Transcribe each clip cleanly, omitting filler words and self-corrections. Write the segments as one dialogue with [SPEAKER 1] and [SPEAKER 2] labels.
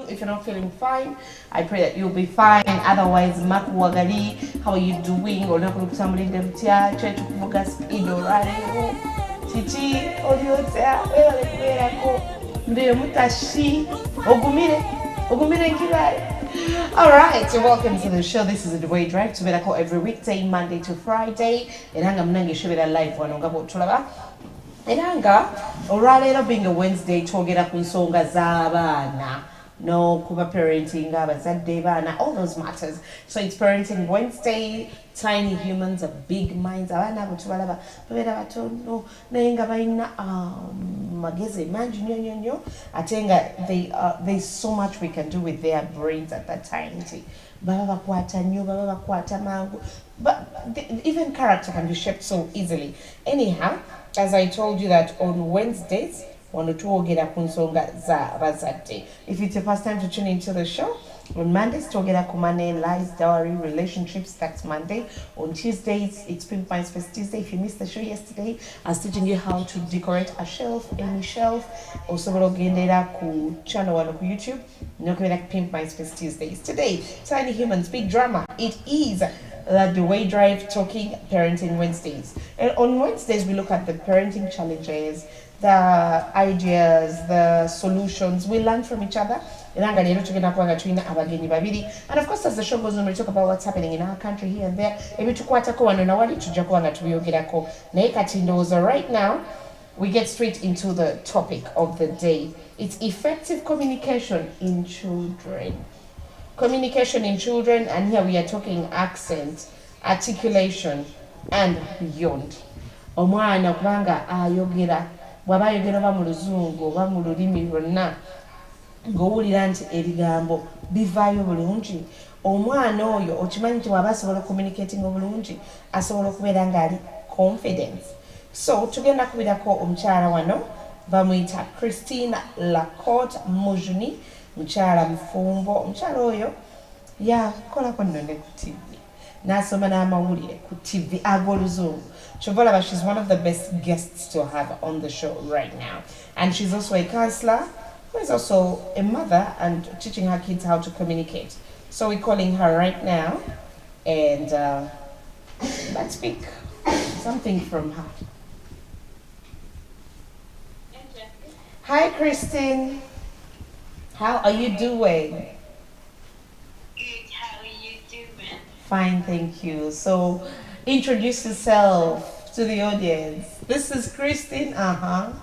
[SPEAKER 1] If you're not feeling fine, I pray that you'll be fine. Otherwise, Makuwagali, how are you doing? Or not somebody them tia, church kuvuga speed or radio. Chichi, audio ndiyo mutashi, ogumire nkibale. Alright, so welcome to the show. This is the Deweyi Drive. To be call every weekday, Monday to Friday. Eranga mnange show live wano ngabo tulaba. Eranga olwaleero being a Wednesday twogera ku nsonga z'abaana. No kuba parenting abazadde baana, all those matters. So it's parenting Wednesday. Tiny humans have big minds. Abaana abo tubalaba babeera batono naye nga balina magezi mangi nnyo ate nga there's so much we can do with their brains at that time. Baba bakwata nnyo, baba bakwata mangu. But even character can be shaped so easily. Anyhow, as I told you that on Wednesdays, if it's your first time to tune into the show, on Mondays, Togeda Kumane, Lies, Dowry, Relationships, that's Monday. On Tuesdays, it's Pimp My Space Tuesday. If you missed the show yesterday, I was teaching you how to decorate a shelf, any shelf. Also, ku channel on YouTube. Like Pimp My Space Tuesdays. Today, Tiny Humans, big drama. It is the Deweyi Drive Talking Parenting Wednesdays. And on Wednesdays, we look at the parenting challenges, the ideas, the solutions. We learn from each other. And of course, as the show goes on, we talk about what's happening in our country here and there. So right now, we get straight into the topic of the day. It's effective communication in children. Communication in children, and here we are talking accent, articulation, and beyond. Omwana kubanga ayogera, bwaba ayogera oba mu luzungu oba mu lulimi lwonna ng'owulira nti ebigambo bivaayo bulungi, omwana oyo okimanyi nti bw'aba asobola communicating obulungi asobola okubeera ng'ali confidence. So tugenda kubirako omukyala wano bamuyita Christine Lacote Mujuni, mukyala mufumbo. Omukyala oyo yakolako nno ne ku TV n'asoma n'amawulire ku TV ag'oluzungu. Chovolaba, she's one of the best guests to have on the show right now. And she's also a counselor who is also a mother and teaching her kids how to communicate. So we're calling her right now and let's speak something from her. Hi, Christine. How are you doing?
[SPEAKER 2] Good. How are you doing?
[SPEAKER 1] Fine, thank you. So introduce yourself to the audience. This is Christine.
[SPEAKER 2] Good afternoon,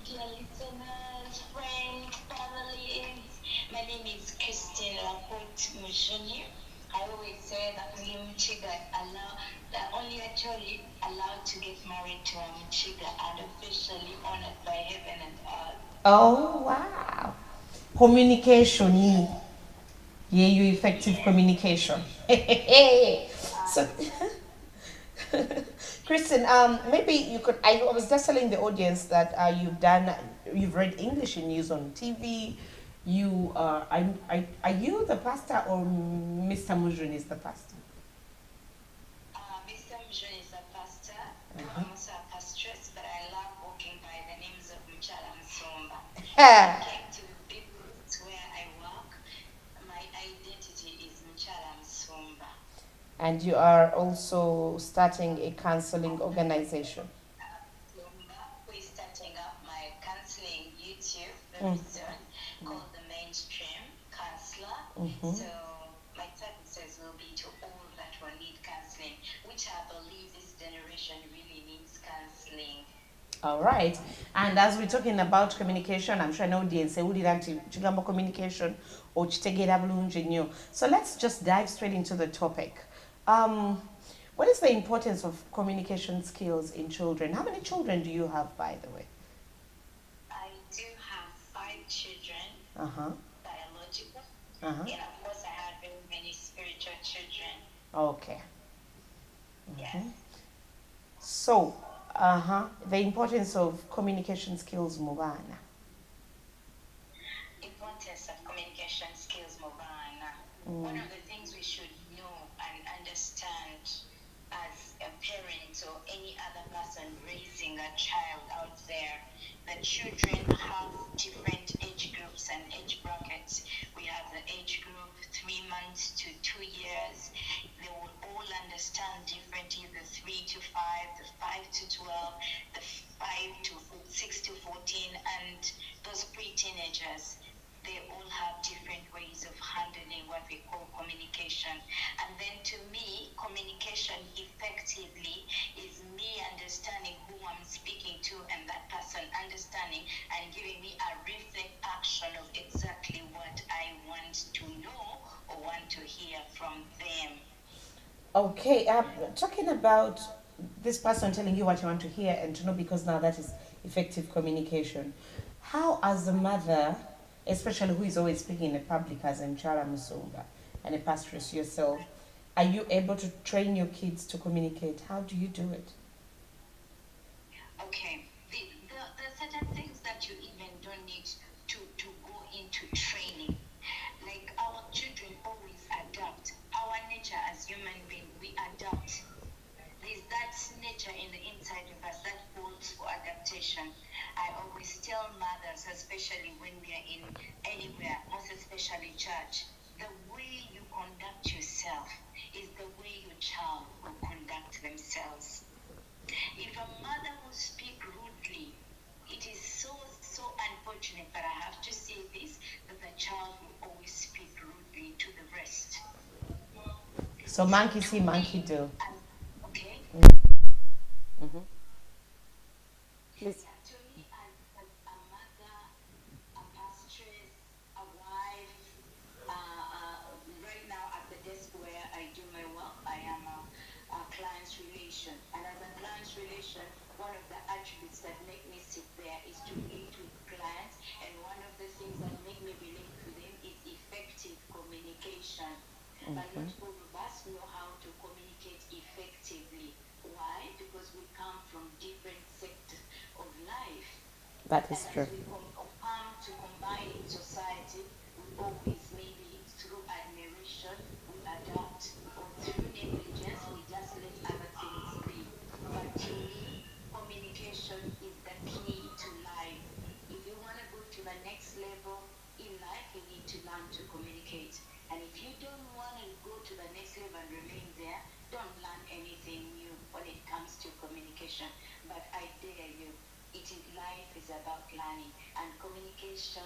[SPEAKER 2] dear listeners, friends, families. My name is Christine Lacote Mujuni. I always say that we Mchiga that only actually allowed to get married to a Mchiga and officially honored by heaven and earth.
[SPEAKER 1] Oh, wow. Communication. Yeah, you effective communication. So, Kristen, maybe you could. I was just telling the audience that you've read English news on TV. You are you the pastor or Mr. Mujun is the pastor?
[SPEAKER 2] Mr. Mujun is a pastor. I'm also a pastress, but I love walking by the names of Mchala Msomba. I came to the business where I work. My identity is Mchala Msomba.
[SPEAKER 1] And you are also starting a counseling organization.
[SPEAKER 2] We're starting up my counseling YouTube very soon called The Mainstream Counselor. So my services will be to all that will need counseling, which I believe this generation really needs counseling.
[SPEAKER 1] All right. And as we're talking about communication, I'm sure no audience will chigamba communication or chitegera bulungi nnyo. So let's just dive straight into the topic. What is the importance of communication skills in children? How many children do you have, by the way?
[SPEAKER 2] I do have 5 children, biological, and of course I have very many spiritual children.
[SPEAKER 1] Okay.
[SPEAKER 2] Yes.
[SPEAKER 1] So, the importance of communication skills, Mubana.
[SPEAKER 2] Importance of communication skills, Mubana. One of the things we should know and understand as a parent or any other person raising a child out there, the children have different age groups and age brackets. We have the age group 3 months to 2 years. They will all understand differently, the 3 to 5, the 5 to 12, the 6 to 14, and those pre-teenagers. They all have different ways of handling what we call communication. And then to me, communication effectively is me understanding who I'm speaking to and that person understanding and giving me a reflect action of exactly what I want to know or want to hear from them.
[SPEAKER 1] Okay, talking about this person telling you what you want to hear and to know, because now that is effective communication. How, as a mother, especially who is always speaking in public as Mchala Musumba and a pastoress yourself, are you able to train your kids to communicate? How do you do it?
[SPEAKER 2] Okay, the certain things that you even don't need to go into training. Like our children always adapt. Our nature as human beings, we adapt. There's that nature in the inside of us that calls for adaptation. I always tell mothers, especially when we are in anywhere, most especially church, the way you conduct yourself is the way your child will conduct themselves. If a mother will speak rudely, it is so unfortunate, but I have to say this, that the child will always speak rudely to the rest.
[SPEAKER 1] So monkey see, monkey do.
[SPEAKER 2] Okay?
[SPEAKER 1] Mm-hmm. Please.
[SPEAKER 2] To me, as a mother, a pastoress, a wife, right now at the desk where I do my work, I am a client's relation. And as a client's relation, one of the attributes that make me sit there is to relate with clients. And one of the things that make me relate to them is effective communication. But not all of us know how to communicate effectively. Why? Because we come from different sectors of life.
[SPEAKER 1] That is true.
[SPEAKER 2] As we come to combine in society, we always, maybe through admiration, we adapt, or through negligence, we just let other things be. But to me, communication is the key to life. If you want to go to the next level in life, you need to learn to communicate. And if you don't want to go to the next level and remain there, don't learn anything new when it comes to communication. But I dare you, life is about learning, and communication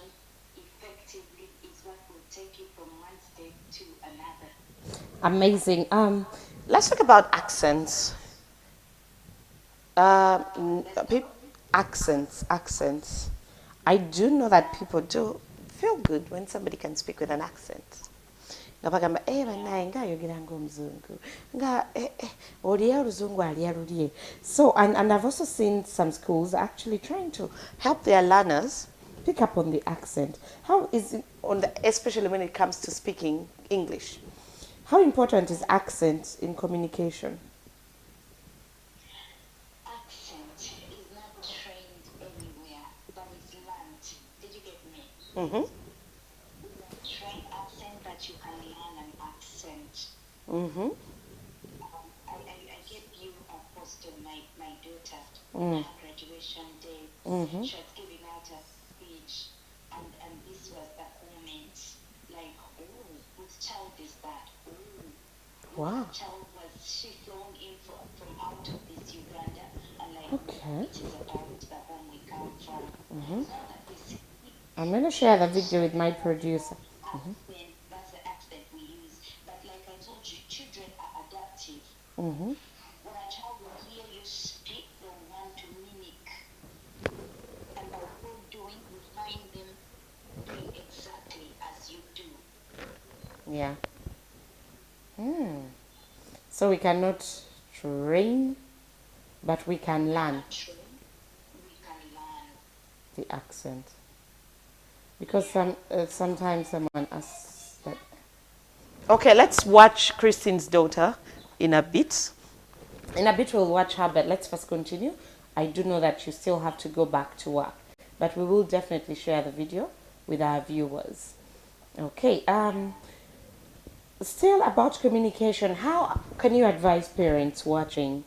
[SPEAKER 2] effectively is what will take you from one step to another.
[SPEAKER 1] Amazing. Let's talk about accents. Accents. I do know that people do feel good when somebody can speak with an accent. So, and I've also seen some schools actually trying to help their learners pick up on the accent. How is it especially when it comes to speaking English? How important is accent in communication?
[SPEAKER 2] Accent is not trained anywhere, but it's learned. Did you get me?
[SPEAKER 1] Mm-hmm.
[SPEAKER 2] Train accent, but you can learn an accent.
[SPEAKER 1] Mm-hmm.
[SPEAKER 2] I gave you a post on my daughter on her graduation day.
[SPEAKER 1] Mm-hmm.
[SPEAKER 2] She was giving out a speech, and this was the comment, like, oh, whose child is that? Oh,
[SPEAKER 1] wow.
[SPEAKER 2] Whose child was she flown in from out of this Uganda, and like,
[SPEAKER 1] okay.
[SPEAKER 2] it is about the home we come from.
[SPEAKER 1] Mm-hmm.
[SPEAKER 2] It's not that we see.
[SPEAKER 1] I'm going to share the video with my producer.
[SPEAKER 2] That's the accent we use. But like I told you, children are adaptive.
[SPEAKER 1] Mm-hmm.
[SPEAKER 2] When a child will hear you speak, they'll want to mimic. And by so doing, you find them doing exactly as you do.
[SPEAKER 1] Yeah. So we cannot train, but we can learn
[SPEAKER 2] We can learn.
[SPEAKER 1] the accent. Because sometimes someone asks that. Okay, let's watch Christine's daughter in a bit. In a bit we'll watch her, but let's first continue. I do know that you still have to go back to work, but we will definitely share the video with our viewers. Okay, Still about communication, how can you advise parents watching?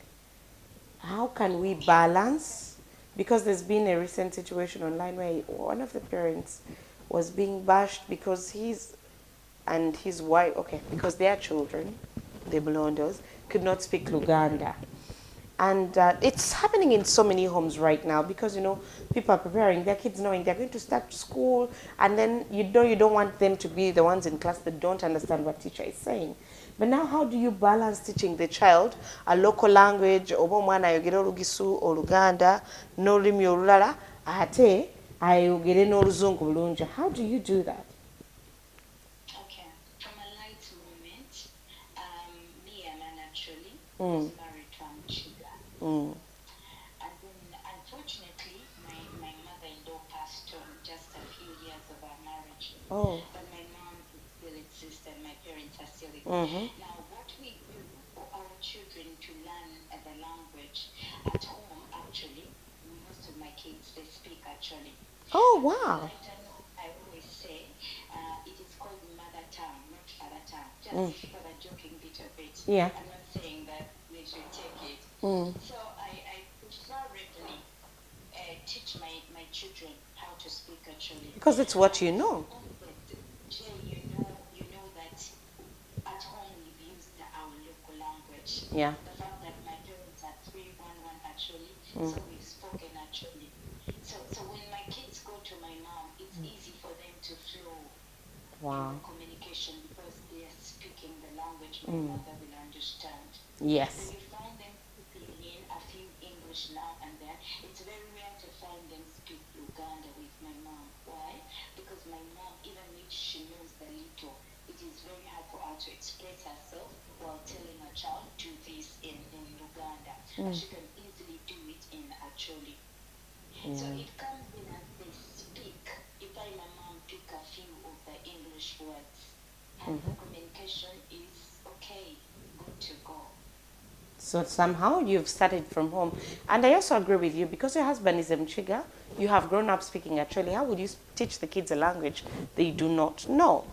[SPEAKER 1] How can we balance? Because there's been a recent situation online where one of the parents was being bashed because he's and his wife, okay, because their children, the blondos, could not speak Luganda. And it's happening in so many homes right now because, people are preparing their kids knowing they're going to start school. And then, you don't want them to be the ones in class that don't understand what teacher is saying. But now, how do you balance teaching the child a local language, oba omwana ayogera olugisu oluganda n'olulimi olulala ate ayogere n'oluzungu bulungi? How do you do that?
[SPEAKER 2] Okay, from a light moment, me and I naturally
[SPEAKER 1] Mm.
[SPEAKER 2] was married to Amchiga.
[SPEAKER 1] Mm.
[SPEAKER 2] And then, unfortunately, my mother-in-law passed on just a few years of our marriage.
[SPEAKER 1] Oh.
[SPEAKER 2] But my mom still exists and my parents are still existing.
[SPEAKER 1] Mm-hmm.
[SPEAKER 2] Now, what we do for our children to learn the language at home, actually, most of my kids, they speak actually.
[SPEAKER 1] Oh,
[SPEAKER 2] But
[SPEAKER 1] wow.
[SPEAKER 2] I always say it is called mother tongue, not father tongue, just for the joking bit of it.
[SPEAKER 1] Yeah.
[SPEAKER 2] I'm not saying that we should take it.
[SPEAKER 1] Mm.
[SPEAKER 2] So I preferably teach my children how to speak actually.
[SPEAKER 1] Because it's what you know.
[SPEAKER 2] Jay, you know that at home we've used our local language.
[SPEAKER 1] Yeah.
[SPEAKER 2] The fact that my parents are 311 actually, so we've spoken actually. So when my kids go to my mom, it's easy for them to flow
[SPEAKER 1] Wow.
[SPEAKER 2] in the communication because they are speaking the language my mother will understand.
[SPEAKER 1] Yes.
[SPEAKER 2] When you find them speaking in a few English now and then, it's very rare to find them speak Uganda with my mom. Why? Because my mom, even if she knows the little, it is very hard for her to express herself while telling a child, do this in Uganda. But she can easily do it in Acholi. So it comes in as they speak. You find my mom pick a few of the English words. And the communication is okay, good to go.
[SPEAKER 1] So somehow you've started from home. And I also agree with you, because your husband is Mchiga, you have grown up speaking actually. How would you teach the kids a language they do not know?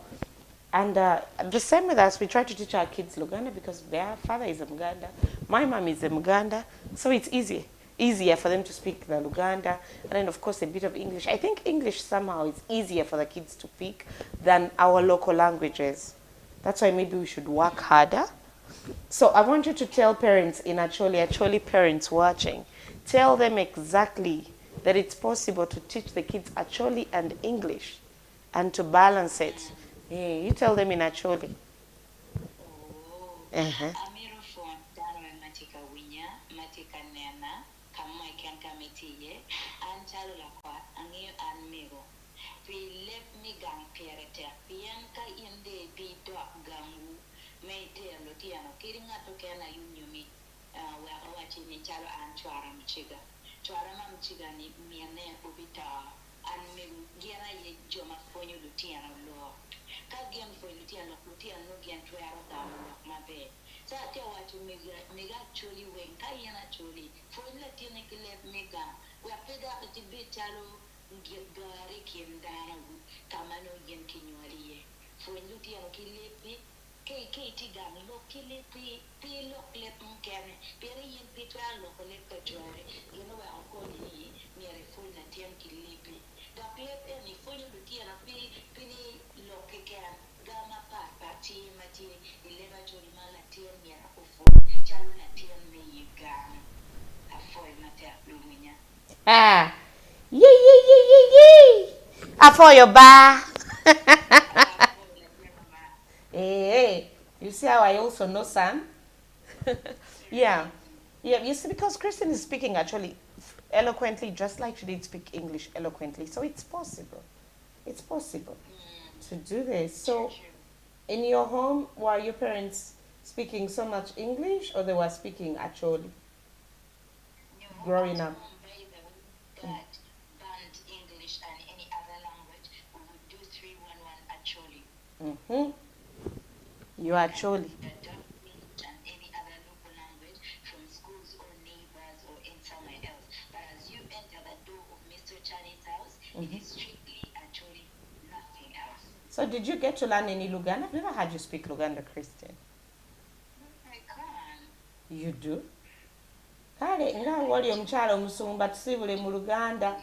[SPEAKER 1] And the same with us, we try to teach our kids Luganda because their father is Muganda, my mom is Muganda, so it's easier for them to speak the Luganda, and then of course a bit of English. I think English somehow is easier for the kids to speak than our local languages. That's why maybe we should work harder. So I want you to tell parents in actually parents watching, tell them exactly that it's possible to teach the kids Acholi and English and to balance it. Yeah, you tell them in Acholi. Uh-huh.
[SPEAKER 2] Amiru phone dano matika winya matika nena kama ikan kamitiye antalo la kwa angi anmigo we let me gang pierete pianka inde bi do gangu meite lotiano kiringa tokena yunyumi wa wachi ni chalo anchwara mchiga chwara mchiga ni miane ubita anmigo gira ye joma fonyo lotiano lo kagian for lotiano no gian twero dalo mabe so I tell what you mega actually when Kayana actually for Latin mega we are paid up at the bit chalo gari kim dano kamano yen kinyuarie for Lutiano kilipi Katie Gami lo kilipi pilo lep mkane peri yen pitwa local lecture you know where I'm calling near a full Latin kilipi the plep any full Lutiano pini lokikan gama party mati ileva jolima Latin mira ufo chalo Latin me gam afoy mate luminya
[SPEAKER 1] Ah, yee. For your bar. Hey, you see how I also know some? Yeah. Yeah, you see, because Kristen is speaking actually eloquently, just like she did speak English eloquently. So it's possible. It's possible to do this. So, in your home, were your parents speaking so much English, or they were speaking actually growing up?
[SPEAKER 2] That banned English and any other language, we would do 311 actually.
[SPEAKER 1] Mm-hmm. You actually.
[SPEAKER 2] And any other local language from schools or neighbors or in somewhere else. But as you enter the door of Mr. Chinese house, it is strictly actually nothing else.
[SPEAKER 1] So did you get to learn any Luganda? I've never heard you speak Luganda, Christian.
[SPEAKER 2] I can.
[SPEAKER 1] You do? Kale nga wali omukyala omusumba tusibule mu Luganda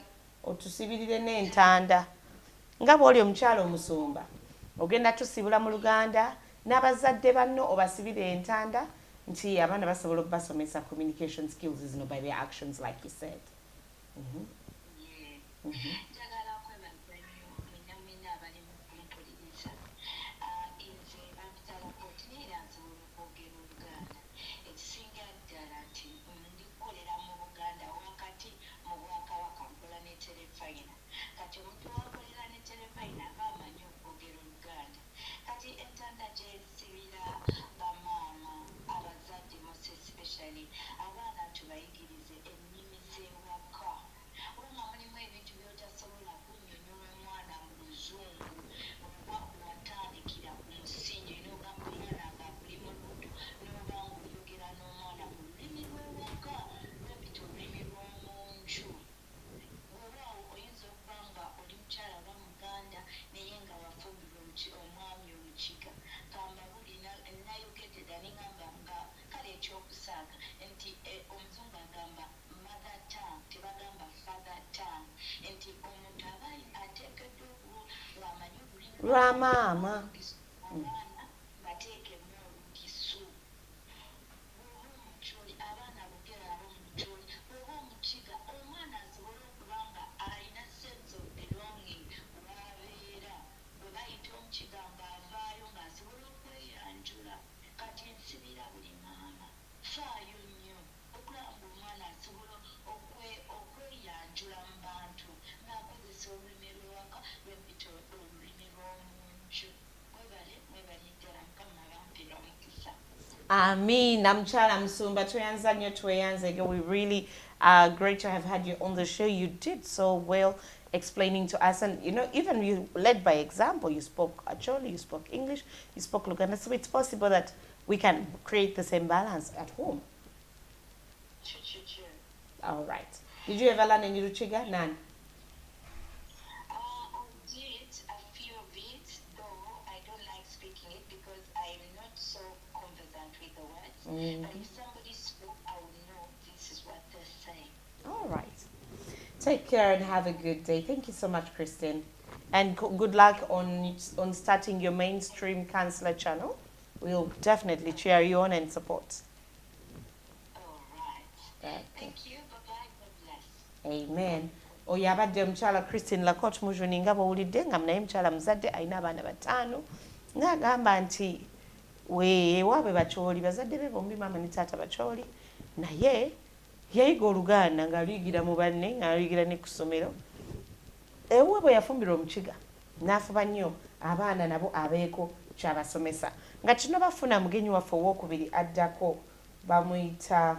[SPEAKER 1] otusibirire n'entanda. Nga bw'oli omukyala omusumba ogenda tusibula mu Luganda n'abazadde banno obasibire entanda nti abaana basobola okubasomesa communication skills zino by their actions like you said.
[SPEAKER 2] Njagala kwebaza nnyo mwina abali mu kumpuliriza. Nze bampitala kooti era nsobola okwogera Oluganda. Ekisinga ddala nti ndikukolera mu Buganda wakati mu Bwakabaka nkola ne terefayina. Kati omuntu wakolera ne terefayina aba amanyi okwogera Oluganda. Kati entanda gyesibira bamaama abazadde most especially abaana tubayigirize ennimi z'ewaka. Wanga mulimu ebintu by'otasobola kunnyonnyola omwana mu Luzungu oba watandikira ku musingi n'ogamba omwana nga akuli mu lubuto n'oba ng'oyogera n'omwana mu lulimi lw'ewaka lwempita olulimi lw'omunju. Olwawo oyinza okuba nga oli mukyala oba Muganda naye nga wafumbirwa omwami Olukiga kamba buli nayogedde dda ningamba nga kale ekyokusaaga nti omuzungu agamba mother tongue tebagamba father tongue nti omuntu aba ateekeddwa lw'amanyi olulimi
[SPEAKER 1] Lwa maama.
[SPEAKER 2] abaana bateekemu olugisu. Bw'oba omukyoli abaana lugera abo omukyoli bw'oba omukiga omwana asobole okuba nga alina sense of belonging w'abeera bwe bayita omukiga ng'avaayo ng'asobola okweyanjula. Kati nsibira buli maama faayo nnyo okulaba ng'omwana asobola okweyanjula mu bantu n'akozesa olulimi lw'ewaka lwempita olulimi lw'omunju. Mwebale ddala Mukama bampira omukisa.
[SPEAKER 1] Amina mchala msumba tuyanza nyo tuyanza again. We really are great to have had you on the show. You did so well explaining to us, and you know, even you led by example. You spoke Acholi, you spoke English, you spoke Luganda, so it's possible that we can create the same balance at home.
[SPEAKER 2] Sure.
[SPEAKER 1] All right. Did you ever learn any Luchiga? None.
[SPEAKER 2] I did a few of it, though I don't like speaking it because I'm not so conversant with the words. But if somebody spoke, I would know this is what they're saying.
[SPEAKER 1] All right. Take care and have a good day. Thank you so much, Christine. And good luck on starting your mainstream counselor channel. We'll definitely cheer you on and support.
[SPEAKER 2] All right.
[SPEAKER 1] Okay.
[SPEAKER 2] Thank you. Bye-bye. God bless.
[SPEAKER 1] Amen. Oyo abadde omukyala Christine Lakot Mujuni nga bw'owulidde nga naye mukyala muzadde alina abaana bataano ng'agamba nti ewaabwe bakyoli bazadde be bombi maama ne taata bakyoli naye yayiga Oluganda ng'aluyigira mu banne ng'aluyigira ne ku ssomero. Ewaabwe yafumbirwa Omukiga n'afuba nnyo abaana nabo abeeko kyabasomesa nga kino bafuna mugenyi waffe owookubiri addako bamuyita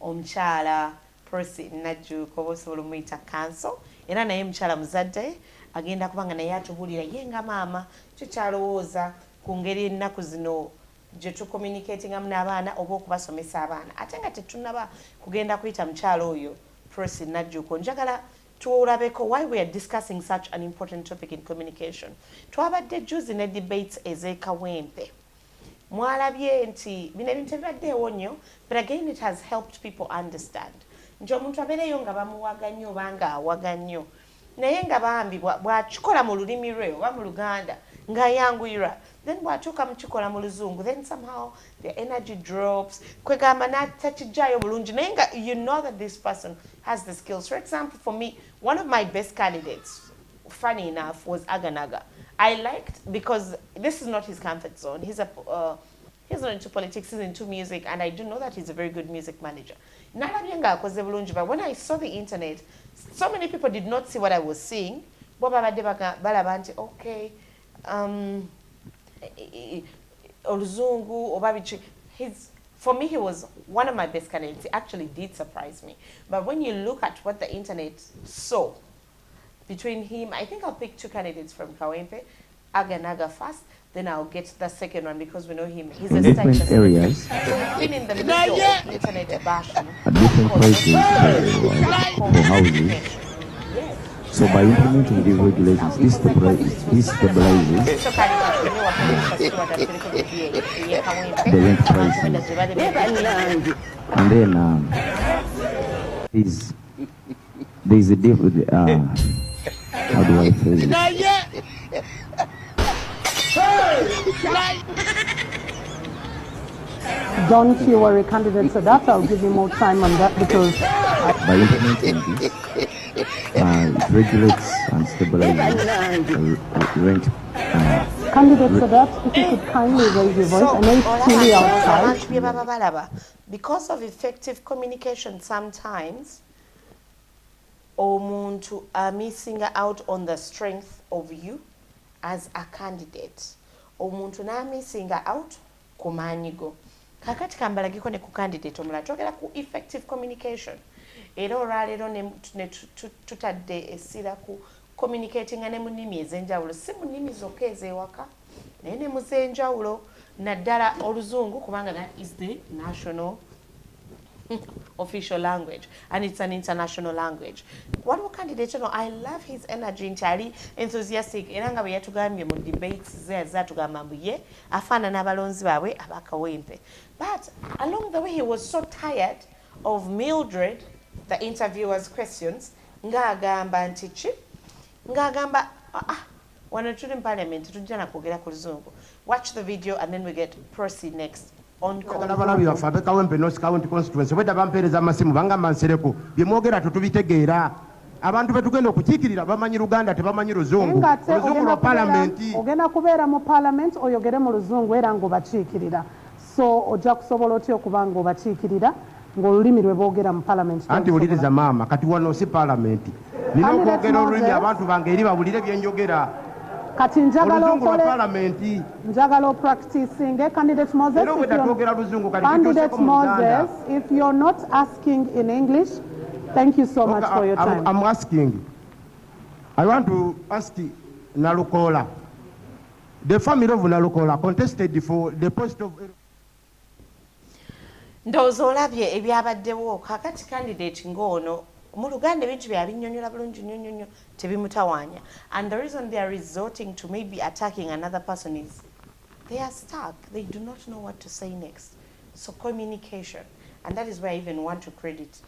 [SPEAKER 1] omukyala Prosi Najjuko oba osobola omuyita Kanso era naye mukyala muzadde agenda kubanga naye atubulira ye nga maama kyokyalowooza ku ngeri ennaku zino gye tucommunicatingamu n'abaana oba okubasomesa abaana ate nga tetunaba kugenda kuyita mukyala oyo Prosi Najjuko. Njagala tuolabeko why we are discussing such an important topic in communication. Twabadde juzi ne debates ez'ekawempe. Mwalabye nti bino ebintu ebibaddeewo nnyo, but again it has helped people understand. Nti omuntu abeereyo nga bamuwaga nnyo oba nga awaga nnyo naye nga bambi bw'akikola mu lulimi lwe oba mu Luganda ng'ayanguyirwa, then bw'atuuka mu kikola mu Luzungu, then somehow the energy drops kwegamba n'atakijjaayo bulungi naye nga you know that this person has the skills. For example, for me, one of my best candidates, funny enough, was Aganaga. I liked, because this is not his comfort zone. He's not into politics, he's into music, and I do know that he's a very good music manager. But when I saw the internet, so many people did not see what I was seeing. Okay, Oluzungu, for me, he was one of my best candidates. He actually did surprise me. But when you look at what the internet saw, between him, I think I'll pick two candidates from Kawempe, Aganaga first, then I'll get the second one because we know him. He's a
[SPEAKER 3] different areas,
[SPEAKER 1] been in the middle of internet bashing.
[SPEAKER 3] at different places, for houses.
[SPEAKER 1] Yes.
[SPEAKER 3] So by implementing these regulations, this stabilizes the rent prices. And then there's a different, how do I phrase it?
[SPEAKER 4] Don't you worry, candidate, so that I'll give you more time on that because
[SPEAKER 3] by implementing this, it regulates and stabilizes the rent.
[SPEAKER 4] Candidate, so that if you could kindly raise your voice, I know it's chilly outside.
[SPEAKER 1] Because of effective communication, sometimes omuntu are missing out on the strength of you as a candidate. Omuntu na missing out kumanyigo. Kakati kambalagiko ne ku candidate omulala twogera ku effective communication. Era olwaleero ne tutadde essira ku communicating ne mu nnimi ez'enjawulo, si mu nnimi zokka ez'ewaka naye ne mu z'enjawulo, naddala oluzungu kubanga that is the national official language and it's an international language. Waliwo candidate ono, I love his energy, nti ali enthusiastic era nga bwe yatugambye mu debates ze yazatugamba mbu ye afaanana abalonzi baabwe abakawempe. But along the way he was so tired of Mildred, the interviewer's questions, ng'agamba nti ki? Ng'agamba wano tuli in parliament tujja na kwogera ku luzungu. Watch the video and then we get proceed next.
[SPEAKER 5] Abalabi baffe ab'Kawempe North County constituency bwedda bampeereza amasimu bangamba nsereko bye mwogera tetubitegeera. Abantu be tugenda okukiikirira bamanyi Luganda tebamanyi Luzungu. Oluzungu lwa palamenti.
[SPEAKER 4] Ogenda kubeera mu parliament oyogere mu luzungu era ng'obakiikirira. So ojja kusobola otya okuba ng'obakiikirira ng'olulimi lwe boogera mu parliament.
[SPEAKER 5] Anti wuliriza maama kati wano si palamenti. Nina okwogera olulimi abantu bange eri bawulire bye njogera.
[SPEAKER 4] Kati njagala okole
[SPEAKER 5] parliament.
[SPEAKER 4] Njagala practicing candidate Moses. Candidate Moses, if you're not asking in English, thank you so much for your time.
[SPEAKER 5] I'm asking. I want to ask Nalukola. The family of Nalukola contested for the post of
[SPEAKER 1] ndowooza olabye ebyabaddewo kakati candidate ng'ono mu Luganda ebintu byabinnyonnyola bulungi nnyo tebimutawaanya, and the reason they are resorting to maybe attacking another person is they are stuck, they do not know what to say next. So communication, and that is where I even want to credit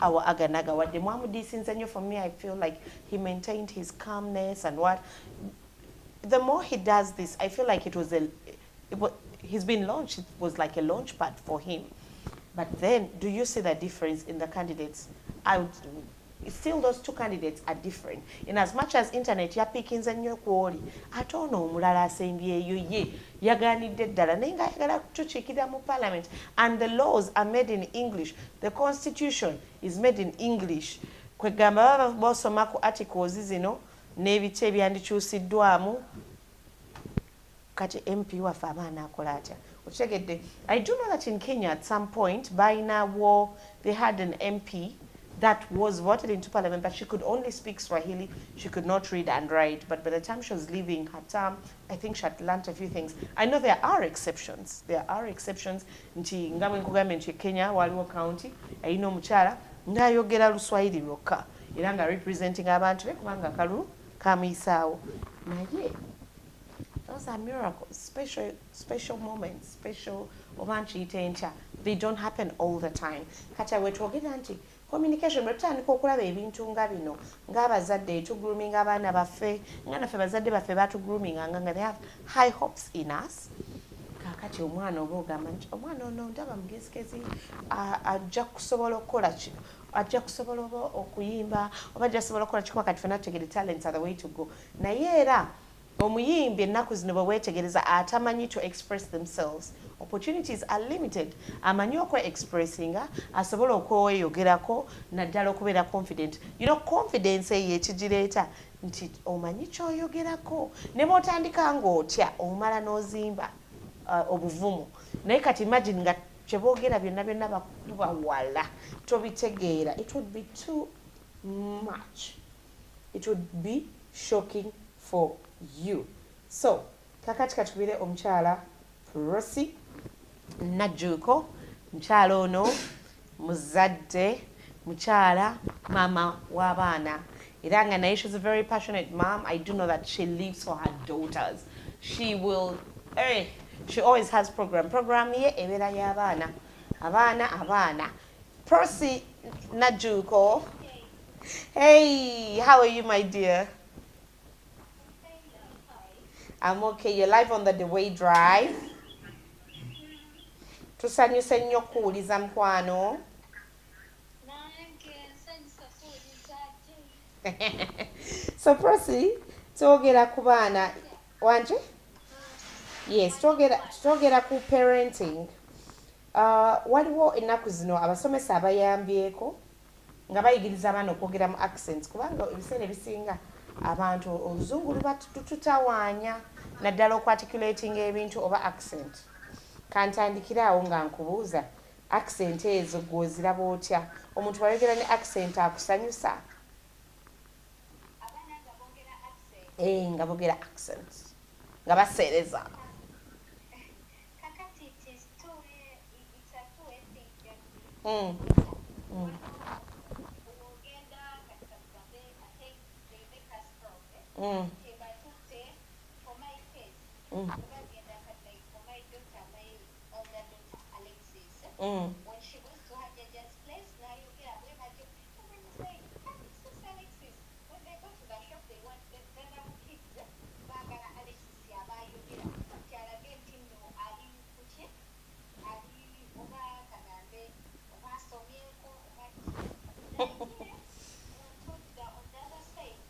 [SPEAKER 1] our Aganaga. What the Mwamudisinzenyo, for me, I feel like he maintained his calmness and what. The more he does this, I feel like he's been launched, it was like a launch pad for him. But then, do you see the difference in the candidates? Still those two candidates are different. In as much as internet ya pickings and your quality, I don't know mulala saying ye yaganidde ddala naye nga ayagala kutukiikirira mu parliament, and the laws are made in English. The constitution is made in English. Kwegamba baba bosoma ku articles zino n'ebice ebyandikyusiddwamu kati MP waffe abaana akola atya. I do know that in Kenya at some point, by now, they had an MP that was voted into parliament, but she could only speak Swahili. She could not read and write. But by the time she was leaving her term, I think she had learnt a few things. I know there are exceptions. There are exceptions. Nti ngamwe nkugambye nti Kenya waliwo county ayina omukyala ng'ayogera Luswahili lwokka era nga representing abantu be kubanga kalulu kamuyisaawo naye. Those are miracles, special moments, special they don't happen all the time. Kata wetwogera nti communication bwetutandika okulaba ebintu nga bino ng'abazadde grooming abaana baffe nga naffe bazadde baffe batugrooming nga they have high hopes in us. Kakati omwana oba ogamba nti omwana ono ndaba mugezigezi ajja kusobola okukola kino, ajja kusobola okuyimba oba ajja kusobola okukola kikuba kati fena tutegere talents are the way to go. Naye era omuyimbi ennaku zino bwe weetegereza atamanyi to express themselves. Opportunities are limited. Amanyi okwe-expressinga, asobola okweyogerako, naddala okubeera confident. You know, confidence eyo ekigireeta nti omanyi ky'oyogerako. Ne bw'otandika ng'otya omala n'ozimba obuvumu. Naye kati imagine nga kye boogera byonna byonna bakuba wala tobitegeera. It would be too much. It would be shocking for you. So, kakati katubire omukyala Rosi Najuko, mukyala ono muzadde, mukyala mama w'abaana. Iranga naye, she's a very passionate mom. I do know that she lives for her daughters. She will, she always has program ye ebera y'abaana. Abana. Percy Najuko. Hey, how are you, my dear? I'm okay. You're live on the Deweyi Drive. Tusanyuse nnyo kuwuliza mukwano. So Percy, twogera ku baana wanje? Yes, twogera ku parenting. Waliwo ennaku zino abasomesa abayambyeko nga bayigiriza abaana okwogera mu accents kubanga ebiseera ebisinga abantu oluzungu tutawaanya naddala okuarticulating ebintu oba accent. Kantandikiraawo nga nkubuuza accent ezo gw'oziraba otya? Omuntu bwayogera ne accent akusanyusa? Nga boogera accent nga baseereza.
[SPEAKER 2] When she goes to her judge's place, now you get away by you. When you say, Alexis, when they go to the shop, they want the little kids. Bagara Alexis, Yaba, you get a Tiara getting no Ali Kuchi, Ali Oba Kanande, Oba Somieko, Oba. On the other side,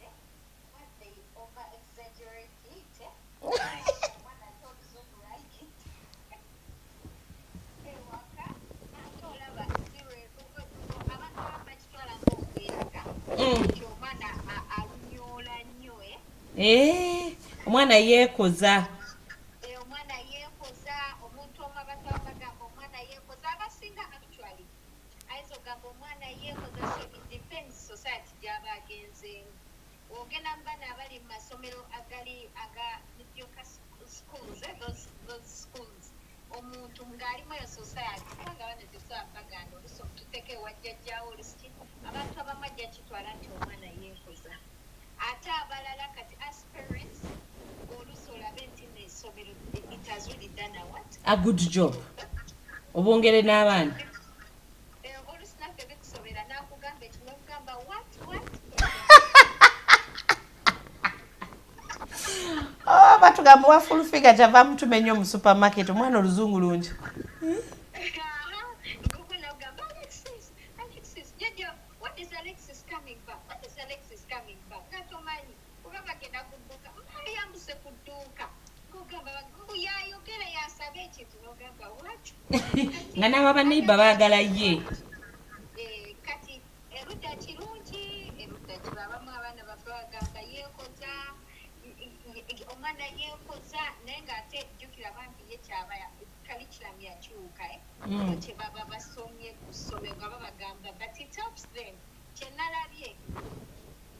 [SPEAKER 2] what they over exaggerate it. One I told you to like it.
[SPEAKER 1] Omwana yeekoza.
[SPEAKER 2] Omwana yeekoza, omuntu omu abato bagamba omwana yeekoza, abasinga actually ayinza ogamba omwana yeekoza, so it depends society gy'aba agenzeemu. Ogenda mu baana abali mu masomero agali aga mediocre schools, those schools, omuntu ng'alimu eyo society kubanga abaana tetusobola baganda olusi omututeeka ewa jjajjaawo olusi abantu abamu ajja kitwala nti omwana yeekoza. Ate abalala kati aspirants olusi olabe nti n'essomero it has really done
[SPEAKER 1] a good job. Obongere n'abaana.
[SPEAKER 2] Olusi naffe bikusobera n'akugamba ekyo n'okugamba what?
[SPEAKER 1] Batugamba wa full figure java mutumenye mu supermarket omwana oluzungu lungi.
[SPEAKER 2] Alexis, Jaja, what is Alexis coming back? Gatomani, kubanga genda kudduka, yambuse kudduka. Kugamba yayogera yasabe ekintu n'ogamba what?
[SPEAKER 1] Nga n'aba neighbor baagala ye.
[SPEAKER 2] Kati erudda kirungi, kibabamu abaana baffe bagamba yeekoza, omwana yeekoza naye ng'ate jjukira bambi ye kyaba curriculum yakyuka kye baba basomye ku ssomero nga babagamba but it helps them. Kye nalabye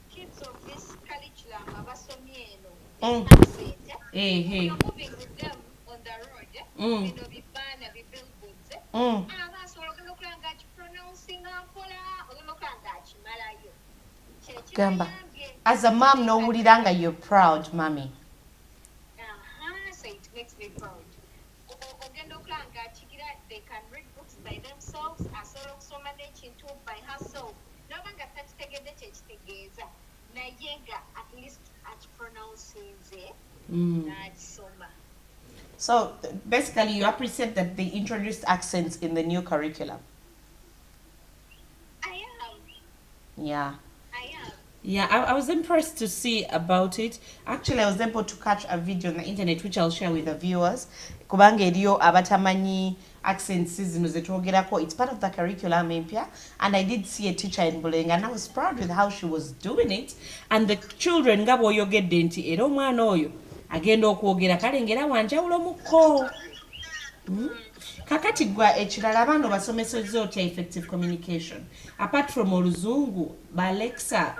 [SPEAKER 2] kids of this curriculum abasomye eno accent, you're moving with them on the road, bino bifaana bibillboards, abasobola ogenda okulaba nga kipronouncing mpola, ogenda okulaba nga akimalayo.
[SPEAKER 1] Gamba, as a mom n'owulira nga you're proud, mommy.
[SPEAKER 2] So it makes me proud. Ogenda okulaba nga akigira, they can read books by themselves, asobola okusoma n'ekintu by herself. Noba nga takitegedde kyekitegeeza naye nga at least akipronouncinze n'akisoma.
[SPEAKER 1] So basically you appreciate that they introduced accents in the new curriculum.
[SPEAKER 2] I am.
[SPEAKER 1] Yeah.
[SPEAKER 2] I am.
[SPEAKER 1] Yeah, I was impressed to see about it. Actually, I was able to catch a video on the internet, which I'll share with the viewers. Kubanga eriyo abatamanyi accents zino zetwogerako. It's part of the curriculum empia, and I did see a teacher in Bulenga, and I was proud with how she was doing it. And the children nga bw'oyogedde nti era omwana oyo agenda okwogera kalengera wanjawulo mukko. Kakati gwa ekirala abaana basomesezza otya effective communication apart from oluzungu ba Alexa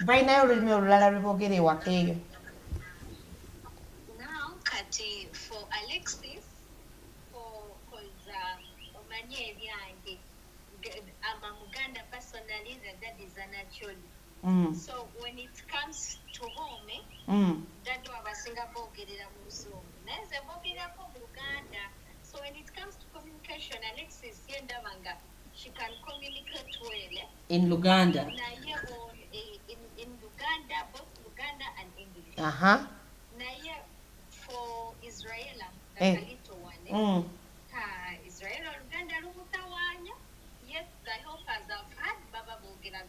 [SPEAKER 1] balinayo olulimi olulala lwe boogera ewaka eyo?
[SPEAKER 2] Now kati for Alexis omanye ebyange I'm a Uganda personally, that is a naturally So when it comes to home, dad wabasinga bogerera mu Luzungu. Neze bogerera ko mu Uganda. So when it comes to communication, Alexis yendabanga she can communicate well
[SPEAKER 1] in Luganda.
[SPEAKER 2] In Uganda, both Luganda and English. Naye for Israel, that's a little one. Israel Luganda lumutawanya. Yes, the helpers have had Baba Bogera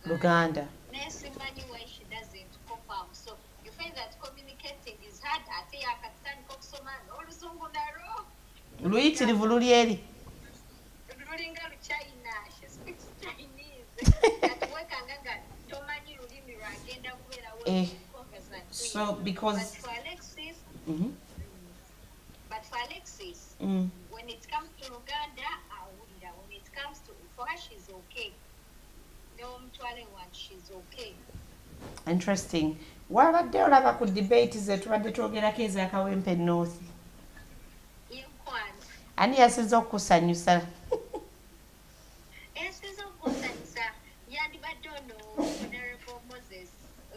[SPEAKER 1] Luganda.
[SPEAKER 2] Nesimani why she doesn't cope up. So you find that communicating is hard. Ate yakatani kokusoma n'oluzungu nalo.
[SPEAKER 1] Luyitirivu luli eri.
[SPEAKER 2] Lulinga China. She speaks Chinese. Atuwekanga tomanyi lulimi lwagenda kubeera we conversation.
[SPEAKER 1] So because
[SPEAKER 2] but for Alexis, when it comes to Uganda, when it comes to for her, she's okay. No, she's okay.
[SPEAKER 1] Interesting. Wabadde olaba ku debate ze tubadde twogerako ez'akawempe North. Ani yasize okukusanyusa?
[SPEAKER 2] Yasize okukusanyusa yandibadde ono Honorable Moses,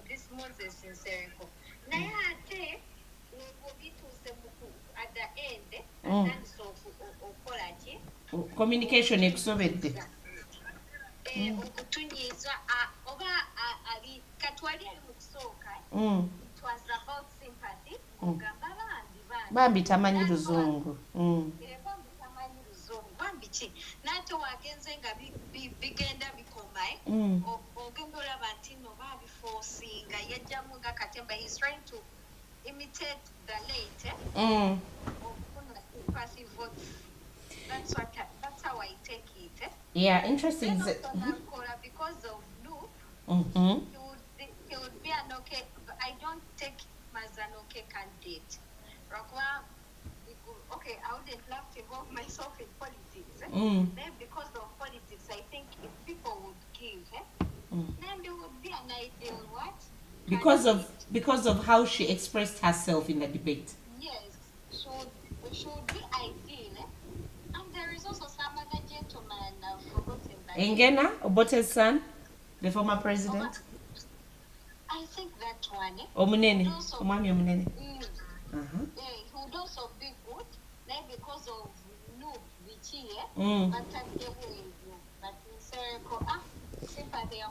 [SPEAKER 2] this Moses Nsereko. Naye ate bituuse at the end, atandise okukola ki?
[SPEAKER 1] Communication ekusobedde.
[SPEAKER 2] Okutunyiza oba ali katwali ali mu kusooka. It was about sympathy. Kugamba
[SPEAKER 1] bambi tamanyi Luzungu.
[SPEAKER 2] Bambi tamanyi Luzungu. Bambi ki? N'ate wagenze nga bigenda bikoma. Ogenda olaba nti no babiforcinga yajjamu nga katemba. He's trying to imitate the late. Okufuna sympathy votes. That's how I take it.
[SPEAKER 1] Yeah, interesting.
[SPEAKER 2] Because of Lou, he would be an okay. I don't take him as an okay candidate. Okay, I wouldn't love to involve myself in politics. Then because of politics, I think if people would give, then there would be an ideal what?
[SPEAKER 1] Because of how she expressed herself in the debate.
[SPEAKER 2] Yes, should be ideal. And there is also some other gentleman forgotten that.
[SPEAKER 1] Engena, Obote's son, the former president.
[SPEAKER 2] I think that one.
[SPEAKER 1] Omunene, Omwami Omunene.
[SPEAKER 2] Yeah, he would also be good, like because of Noob Vichie, but Sereko, sympathy,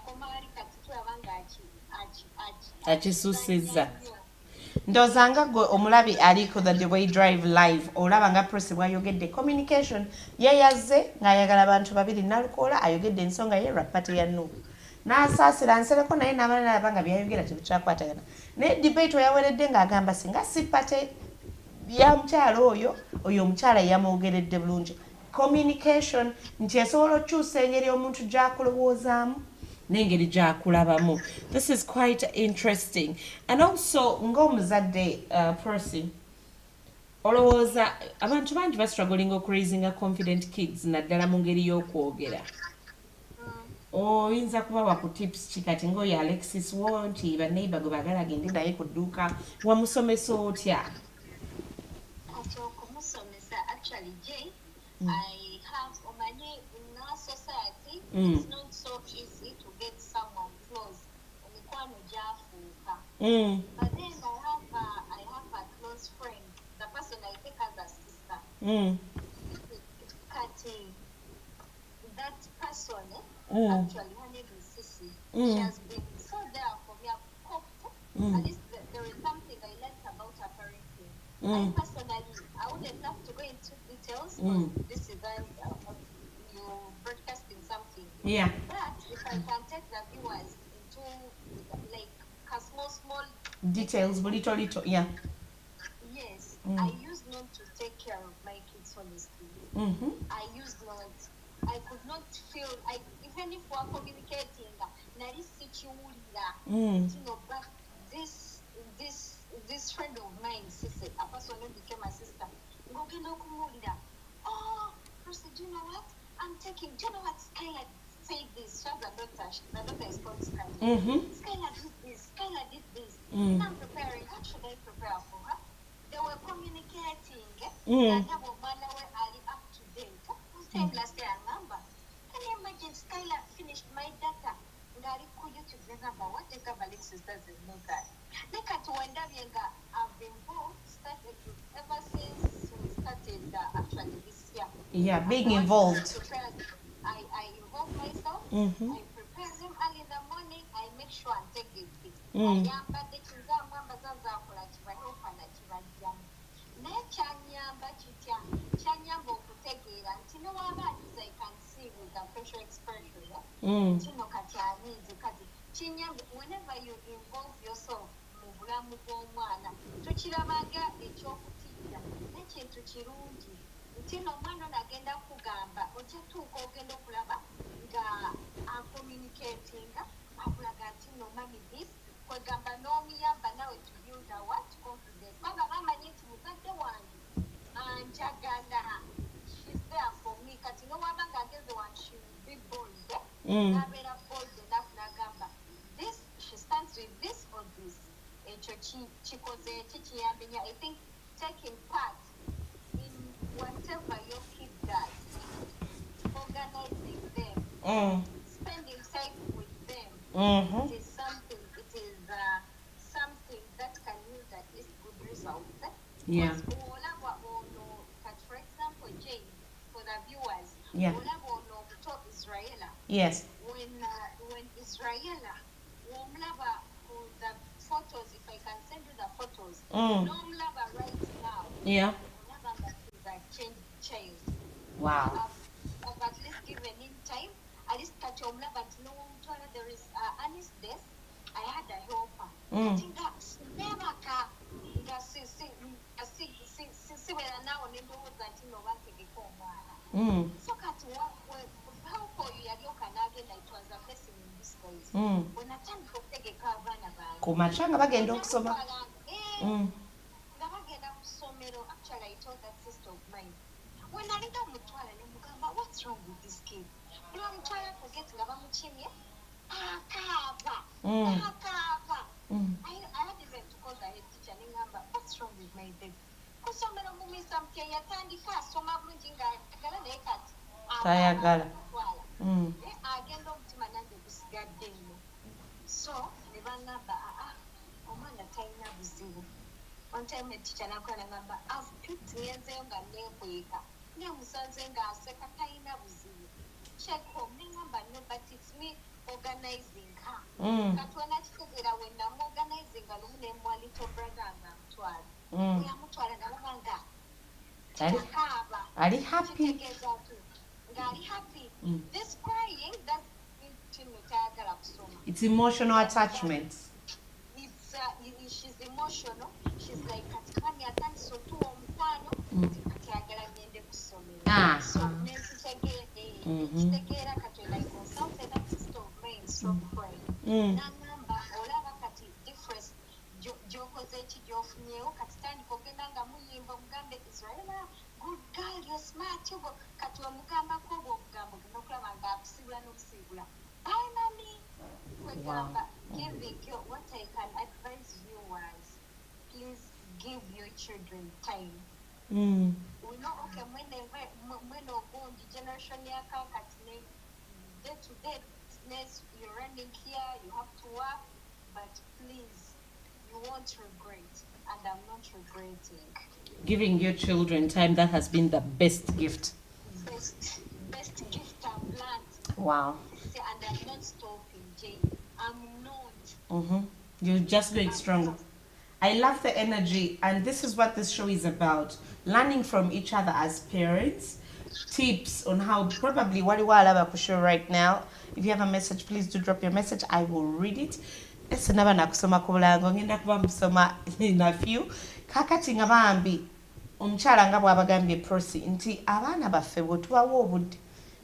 [SPEAKER 1] akisusiza ndozanga gwe omulabi ali ku the Deweyi Drive live olaba nga press bwayogedde communication yeyaze ng'ayagala abantu babiri Nalukoola ayogedde ensonga ye rapati ya Nuupu n'asaasira Nsereko naye n'amala n'alaba nga byayogera tebikyakwatagana naye debate oyaweredde ng'agamba singa sipate ya mukyala oyo omukyala yamwogeredde bulungi communication nti esobola okukyusa engeri omuntu gy'akulowoozaamu n'engeri gy'akulabamu. This is quite interesting. And also ng'omuzadde person olowooza abantu bangi bastruggling okuraising a confident kids naddala mu ngeri y'okwogera oyinza kubawa ku tips kikati ng'oyo Alexis wo nti baneighbour gwe baagala agende naye ku dduuka wamusomesa otya?
[SPEAKER 2] Actually, Jay, I have Omani in our society. It's not so easy to get someone close. But then I have a close friend, the person I take as a sister. That person, actually, her name is Sissy. She has been so there for me. At least there is something I liked about her parenting. I personally, I wouldn't love to go into details. This is you broadcasting something.
[SPEAKER 1] Yeah.
[SPEAKER 2] But if I can take the viewers into like small
[SPEAKER 1] details, little, yeah.
[SPEAKER 2] Yes, I used not to take care of my kids honestly. I used not. I could not feel. Even if we are communicating, but this friend of mine, sister, a person who became my sister, oh, Lucy, do you know what? I'm taking. Do you know what Skylar said this? She's the daughter is called Skylar. Skylar did this. Skylar did this. I'm preparing. How should I prepare for her? They were communicating. And have a man up to date. Last year, I remember. Can you imagine Skylar finished my data? ngali ku YouTube ngamba what is Catholic sisters doesn't know that. Like at wenda byenga I've been started ever since we started actually this year.
[SPEAKER 1] Yeah, being involved.
[SPEAKER 2] I involve myself. I prepare them early in the morning. I make sure and take it. Ayamba de kizama bazaza kola kibahepa na kibajja. Ne chanyamba kitya. Chanyamba okutegeera nti no wabantu I can see with the facial expression. Kino katyani zikazi. Chinyamba whenever you involve yourself mu bulamu bw'omwana tukirabaga ekyokutiira n'ekintu kirungi. Tino mwana nagenda kugamba okyatuuka ogenda okulaba nga communicating akulaga nti no mami this kwegamba n'omuyamba nawe to build a what confidence baba bamanyi nti muzadde wange njagala she's there for me kati nowaba nga ageze wange she will be bold nabeera bold enough nagamba this she stands with this or this ekyo kikoze kikiyambenya I think taking part whatever your kid does, organizing them, spending time with them, it is something that can yield at least good results.
[SPEAKER 1] Yeah.
[SPEAKER 2] For example, Jane, for the viewers,
[SPEAKER 1] yeah. Yes.
[SPEAKER 2] When Israela, the photos, if I can send you the photos, no right now.
[SPEAKER 1] Yeah. Wow.
[SPEAKER 2] I've at least given him time. At least catch on but no there is honest death. I had a helper. I think that's never see where now on the road that you know what to become. So cat how for you are can again it was a blessing in this place. When I turn to take a car van about
[SPEAKER 1] kumachanga bagenda okusoma.
[SPEAKER 2] Actually I told that sister of mine. When I read Mutwala and Mugamba, what's wrong with this kid? You know, Mutwala forget Lavamuchimia. I had even to call the head teacher and number, what's wrong with my baby? Because some of them miss some Kenya Tandy fast, some of them Gala.
[SPEAKER 1] Tayagala.
[SPEAKER 2] Again, don't manage this goddamn. So, never number, Omana Taina Buzibu. One time a teacher and I've picked me and them and name check home but it's me organizing her. But when I figure out when I'm organizing a little brother and
[SPEAKER 1] are you happy?
[SPEAKER 2] This crying
[SPEAKER 1] it's emotional attachment.
[SPEAKER 2] She's emotional. She's like so good girl, you're smart. You go
[SPEAKER 1] wow.
[SPEAKER 2] What I can advise you was please give your children time. We know okay when the generation day to day you're running here, you have to work, but please, you won't regret, and I'm not regretting.
[SPEAKER 1] Giving your children time, that has been the best gift.
[SPEAKER 2] Best gift I've learned.
[SPEAKER 1] Wow.
[SPEAKER 2] And I'm not stopping, Jane. I'm not.
[SPEAKER 1] You're just going strong. I love the energy, and this is what this show is about. Learning from each other as parents, tips on how probably what you are show right now. If you have a message, please do drop your message. I will read it. Ese naba nakusoma kubulango ngenda kuba musoma in a few. Kakati nga bambi omukyala nga bw'abagambye prosi nti abaana baffe bwe tubawa obudde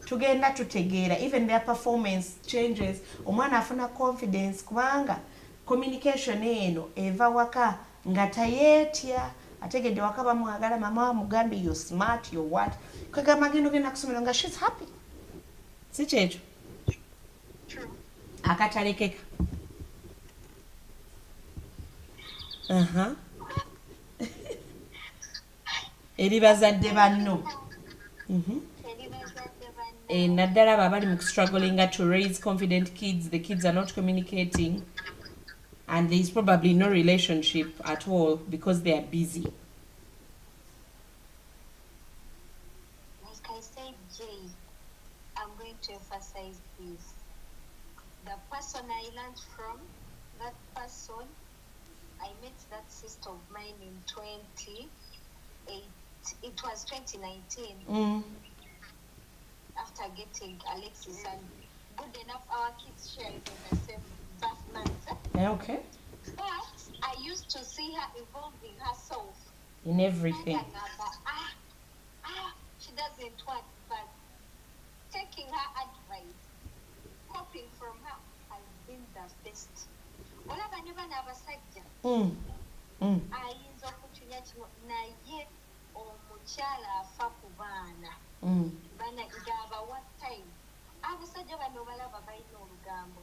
[SPEAKER 1] tugenda tutegeera even their performance changes, omwana afuna confidence kubanga communication eno eva waka nga tayeetya ategedde waka bamwagala mama wamugambye you're smart, you're what kwegamba ngenda ogenda kusomera nga she's happy. Si kyekyo akatalekeka. Eri bazadde banno.
[SPEAKER 2] Eri bazadde banno
[SPEAKER 1] naddala baba struggling to raise confident kids. The kids are not communicating, and there is probably no relationship at all because they are busy.
[SPEAKER 2] Like I said, Jay, I'm going to emphasize this. The person I learned from, that person, I met that sister of mine in 2018. It was 2019. After getting Alexis, and good enough, our kids share in the same birth month.
[SPEAKER 1] Okay.
[SPEAKER 2] But I used to see her evolving herself
[SPEAKER 1] in everything.
[SPEAKER 2] She doesn't want, but taking her advice, copying from her, has been the best. Olaba ne bana abasajja ayinza okutunya kino naye omukyala afa ku baana banaga what time abasajja bano balaba balina olugambo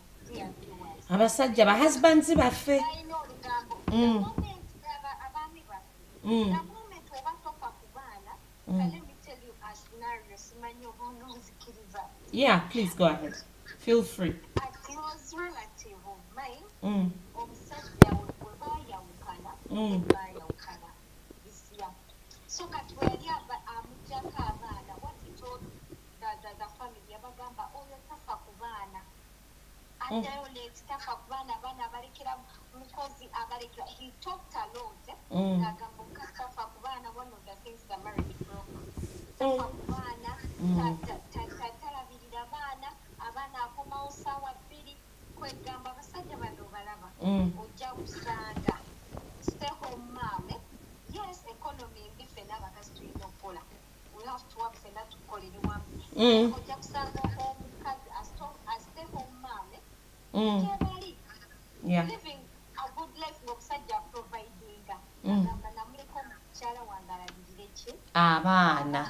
[SPEAKER 1] abasajja bahusbands baffe
[SPEAKER 2] balina olugambo abaami baffe the moment oba tofa ku baana let me tell you a scenario simanyi oba ononzikiriza.
[SPEAKER 1] Yeah, please go ahead, feel free.
[SPEAKER 2] A close relative of mine omusajja we baayawukana baayawukana this year. So kati we yali amugyako abaana what he told the family yabagamba oyo tafa ku baana addayo tafa ku baana abaana abalekera mukozi abalekera. He talked a lot ng'agamba omukazi tafa ku baana. One of the things the marriage broke tafa ku baana talabirira baana abaana akomawo ssaawa 2 kwegamba abasajja bano balaba ojja kusanga stay home mom. Yes, economy mbi ffenna abakazi tulina okukola, we have to work ffenna tukolere wamu. Ojja kusanga omukazi a stay home mom tebali living a good life ng'omusajja providinga agamba namuleka omukyala wange alabirire ki
[SPEAKER 1] abaana.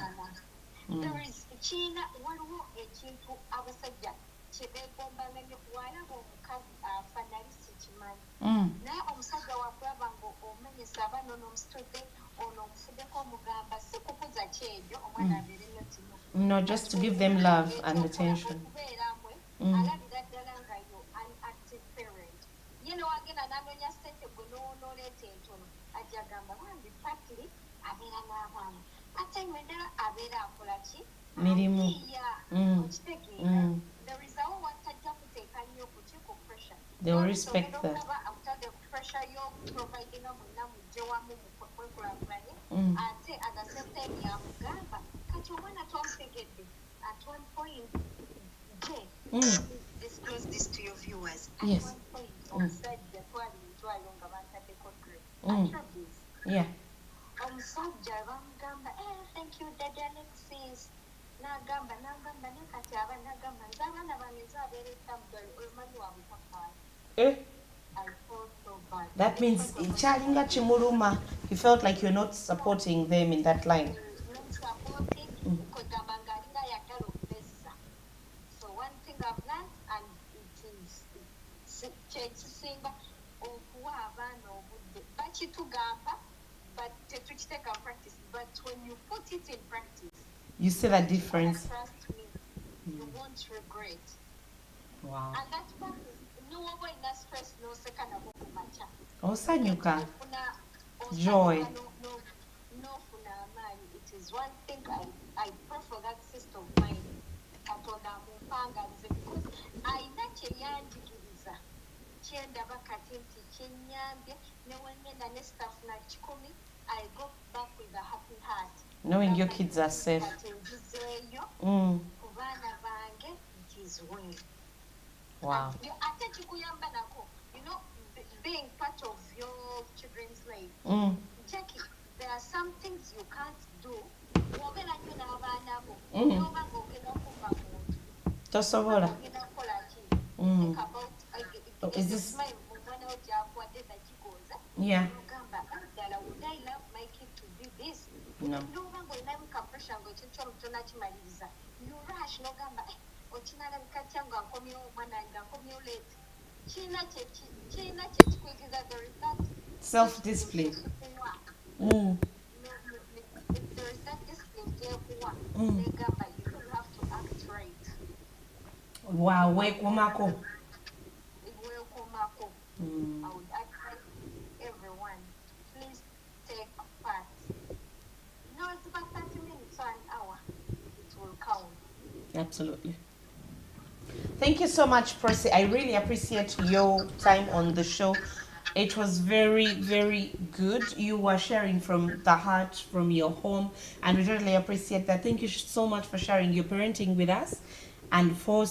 [SPEAKER 2] There is kiina waliwo ekintu abasajja kye beegombanga nnyo bw'alaba omukazi afa nali sikimanyi naye omusajja wakulaba ng'omenyesa abaana onomusitudde ono omufuddeko omugamba si kukuza kyebyo omwana abeere nnyo kino.
[SPEAKER 1] No, just to give them love and attention.
[SPEAKER 2] Okubeeramwe alabira ddala nga yo an active parent. Ye newagenda n'anoonya ssente gwe n'onooleeta entono ajja agamba bambi fakiri abeera n'abaana ate mwe ddala abeera akola ki
[SPEAKER 1] mirimu
[SPEAKER 2] okitegeera. There is awo watajja kuteeka nnyo ku ki ku pressure.
[SPEAKER 1] They will respect that.
[SPEAKER 2] Awutadde ku pressure y'okuprovidinga mwenna mujje wamu mukwekulaakulanye ate at the same time yamugamba kati omwana twamutegedde at one point disclose this to your viewers. At
[SPEAKER 1] Yes.
[SPEAKER 2] one point omusajja twali mutwalo nga bantaddeko attributes.
[SPEAKER 1] Yeah.
[SPEAKER 2] Omusajja bamugamba thank you Daddy Alexis n'agamba naye kati aba n'agamba nze abaana bange nze abeera ettamuddala omanyi waabwe tafaayo. I felt so bad.
[SPEAKER 1] That means Chalinga Chimuruma, he felt like you're not supporting them in that line.
[SPEAKER 2] Not supporting kugamba ng'alina ayagala okubessa. So one thing I've learned, and it is kyekisinga okuwa abaana obudde bakitugamba but tetukiteeka practice, but when you put it in practice
[SPEAKER 1] You see the difference.
[SPEAKER 2] trust me, you won't regret.
[SPEAKER 1] Wow.
[SPEAKER 2] And that practice, no one in that stress, no second of macha.
[SPEAKER 1] Osanyuka. Joy.
[SPEAKER 2] No, it is one thing I pray for that sister of mine. Because I naturally yanjigiriza. Chenda bakati nti chenyambye ne wengenda ne staff na chikumi, I go back with a happy heart.
[SPEAKER 1] Knowing your kids are safe. Wow.
[SPEAKER 2] You know, being part of your children's life. Jackie, there are some things you can't do.
[SPEAKER 1] Tosobola. Is this? Yeah.
[SPEAKER 2] Would I love my kid to be this?
[SPEAKER 1] No.
[SPEAKER 2] You rush no gamba. Ochina bikacyango akomyo omwana ngakomyo late. China chekwigiza there is that
[SPEAKER 1] Self-discipline.
[SPEAKER 2] There is that discipline there kuwa. Gamba you don't have to act right.
[SPEAKER 1] Wow, wake Womako.
[SPEAKER 2] I would advise everyone, please take part. No, it's about 30 minutes or an hour. It will count.
[SPEAKER 1] Absolutely. Thank you so much, Percy. I really appreciate your time on the show. It was very, very good. You were sharing from the heart, from your home, and we really appreciate that. Thank you so much for sharing your parenting with us, and for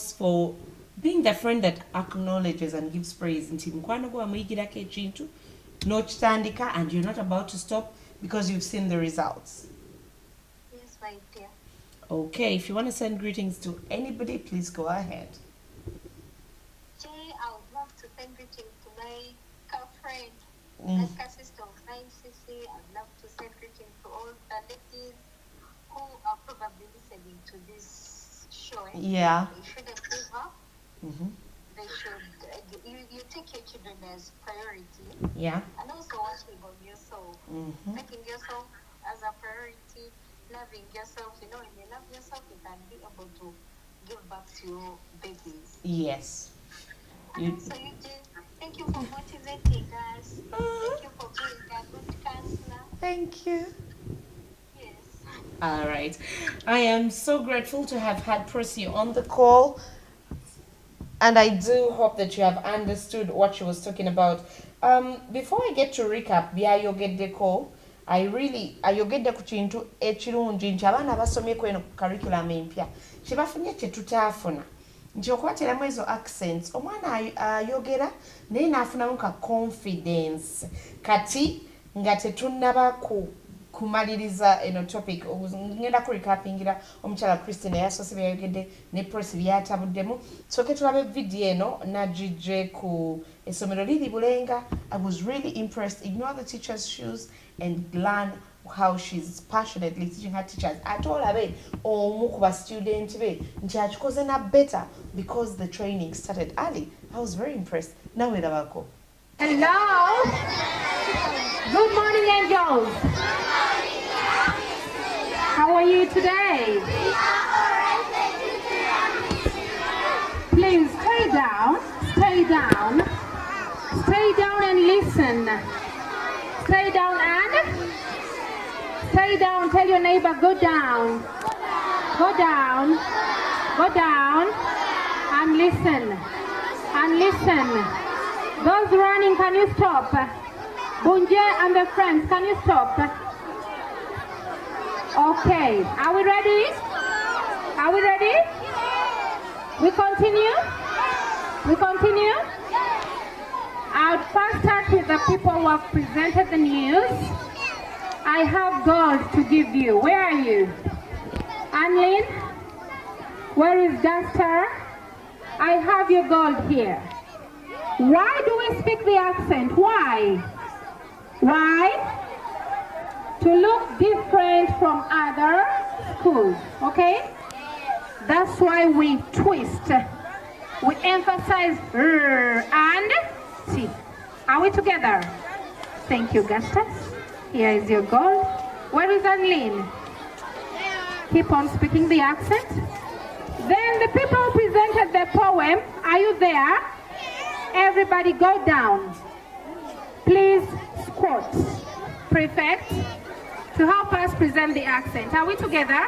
[SPEAKER 1] being the friend that acknowledges and gives praise. And you're not about to stop because you've seen the results.
[SPEAKER 2] Yes, my dear.
[SPEAKER 1] Okay, if you want to send greetings to anybody, please go ahead.
[SPEAKER 2] Jay, I would love to send greetings to my girlfriend, my sister of mine, Sissy. I'd love to send greetings to all the ladies who are probably listening to this show.
[SPEAKER 1] Yeah.
[SPEAKER 2] They shouldn't give up. They should, you take your children as priority.
[SPEAKER 1] Yeah.
[SPEAKER 2] And also working on yourself. Making yourself as a priority, loving yourself. You know, when you love yourself, you can be able to give back to your babies.
[SPEAKER 1] Yes.
[SPEAKER 2] And also, thank you for motivating us. Thank you for being a good counselor.
[SPEAKER 1] Thank you.
[SPEAKER 2] Yes.
[SPEAKER 1] All right. I am so grateful to have had Percy on the call. And I do hope that you have understood what she was talking about. Before I get to recap, byayogedeko, ayogedde ku kintu ekirungi nti abaana basomyeko eno curriculum empya kye bafunye kye tutaafuna nti okubateramu ezo accents omwana ayogera naye n'afunamu ka confidence kati nga tetunnaba kumaliriza eno topic ngenda ku recapingira omukyala Christine yasoose byayogedde ne Percy byatabuddemu soke tulabe video eno najije ku essomero liri Bulenga. I was really impressed. Ignore the teacher's shoes and learn how she's passionately teaching her teachers. Atola be omu ku ba student be nti akikoze na better because the training started early. I was very impressed. Now we labako.
[SPEAKER 6] Hello. Good morning, angels. How are you today? Please stay down, stay down, stay down and listen. Stay down and stay down. Tell your neighbor, go down, go down, go down, and listen, and listen. Those running, can you stop? Bunje and the friends, can you stop? Okay, are we ready? Are we ready? We continue? We continue? I'll first start with the people who have presented the news. I have gold to give you. Where are you? Anlin? Where is Duster? I have your gold here. Why do we speak the accent? Why? Why? To look different from other schools, okay? That's why we twist. We emphasize R and T. Are we together? Thank you, Gustus. Here is your gold. Where is Anlene? Keep on speaking the accent. Then the people who presented the poem, are you there? Everybody go down. Please squat. Prefect, to help us present the accent. Are we together?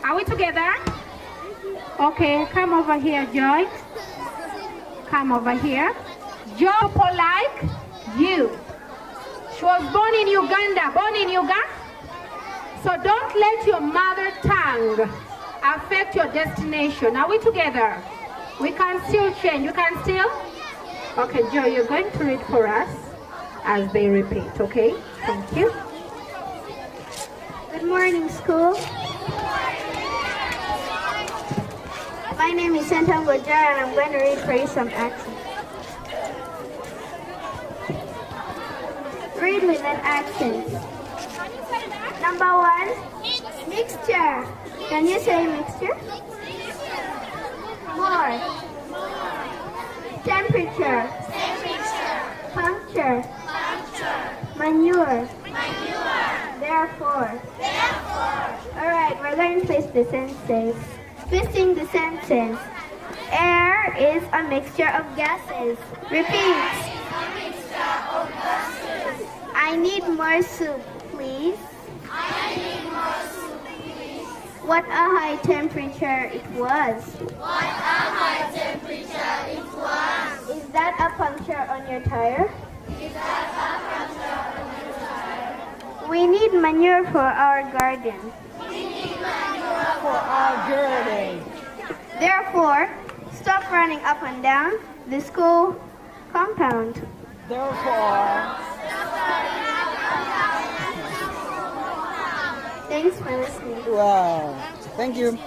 [SPEAKER 6] Are we together? Okay, come over here, Joy. Come over here. Joy, like you. She was born in Uganda, So don't let your mother tongue affect your destination. Are we together? We can still change. You can still? Okay, Joy, you're going to read for us as they repeat, okay? Thank you.
[SPEAKER 7] Good morning, school. My name is Santango Jara, and I'm going to read for you some accents. Read with an accent. Number 1, mixture. Can you say mixture? More. Temperature. Puncture. Manure. Therefore. Alright, we're going to twist the sentence. Twisting the sentence. Air is a mixture of gases. Repeat. I need more soup, please. What a high temperature it was. Is that a puncture on your tire? We need manure for our garden. Therefore, stop running up and down the school compound. Thanks for listening.
[SPEAKER 8] Wow. Thank you.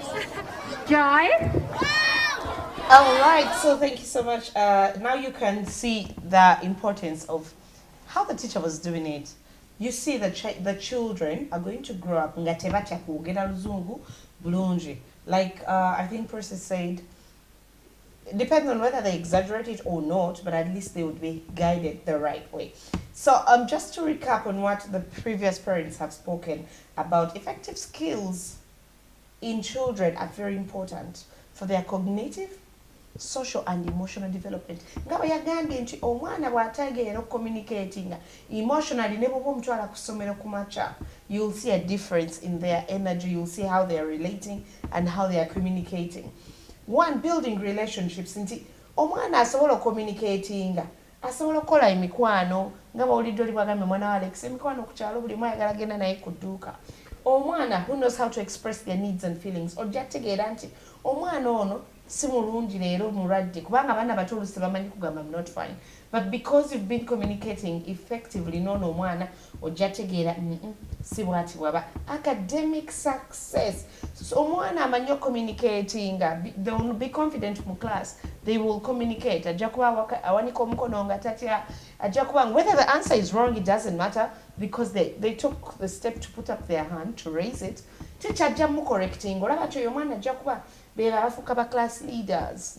[SPEAKER 6] Joy?
[SPEAKER 1] All right, so thank you so much. Now you can see the importance of how the teacher was doing it. You see the children are going to grow up. Like I think Percy said, it depends on whether they exaggerate it or not, but at least they would be guided the right way. So just to recap on what the previous parents have spoken about, effective skills in children are very important for their cognitive, social and emotional development. Ngaba yagambye nti omwana bw'atategeera communicating emotionally ne bw'oba omutwala ku ssomero kumakya, you'll see a difference in their energy, you'll see how they are relating and how they are communicating. One, building relationships. Nti omwana asobola communicating, asobola okukola emikwano, nga bawulidde oli bwagambye mwana wa Alex, emikwano ku kyalo buli mwayagala agenda naye ku dduuka. Omwana who knows how to express their needs and feelings, ojja tegeera nti omwana ono si mulungi leero mulwadde, kubanga abaana bato oluusi tebamanyi kugamba I'm not fine. But because you've been communicating effectively n'ono omwana ojja tegeera si bwati bwaba. Academic success. So omwana amanyi communicating, they will be confident mu class, they will communicate. Ajja kuba awanika omukono nga tatya, ajja kuba whether the answer is wrong, it doesn't matter, because they took the step to put up their hand to raise it. Teacher ajja mu correcting, olaba kyo omwana ajja kuba beba bafuka ba class leaders.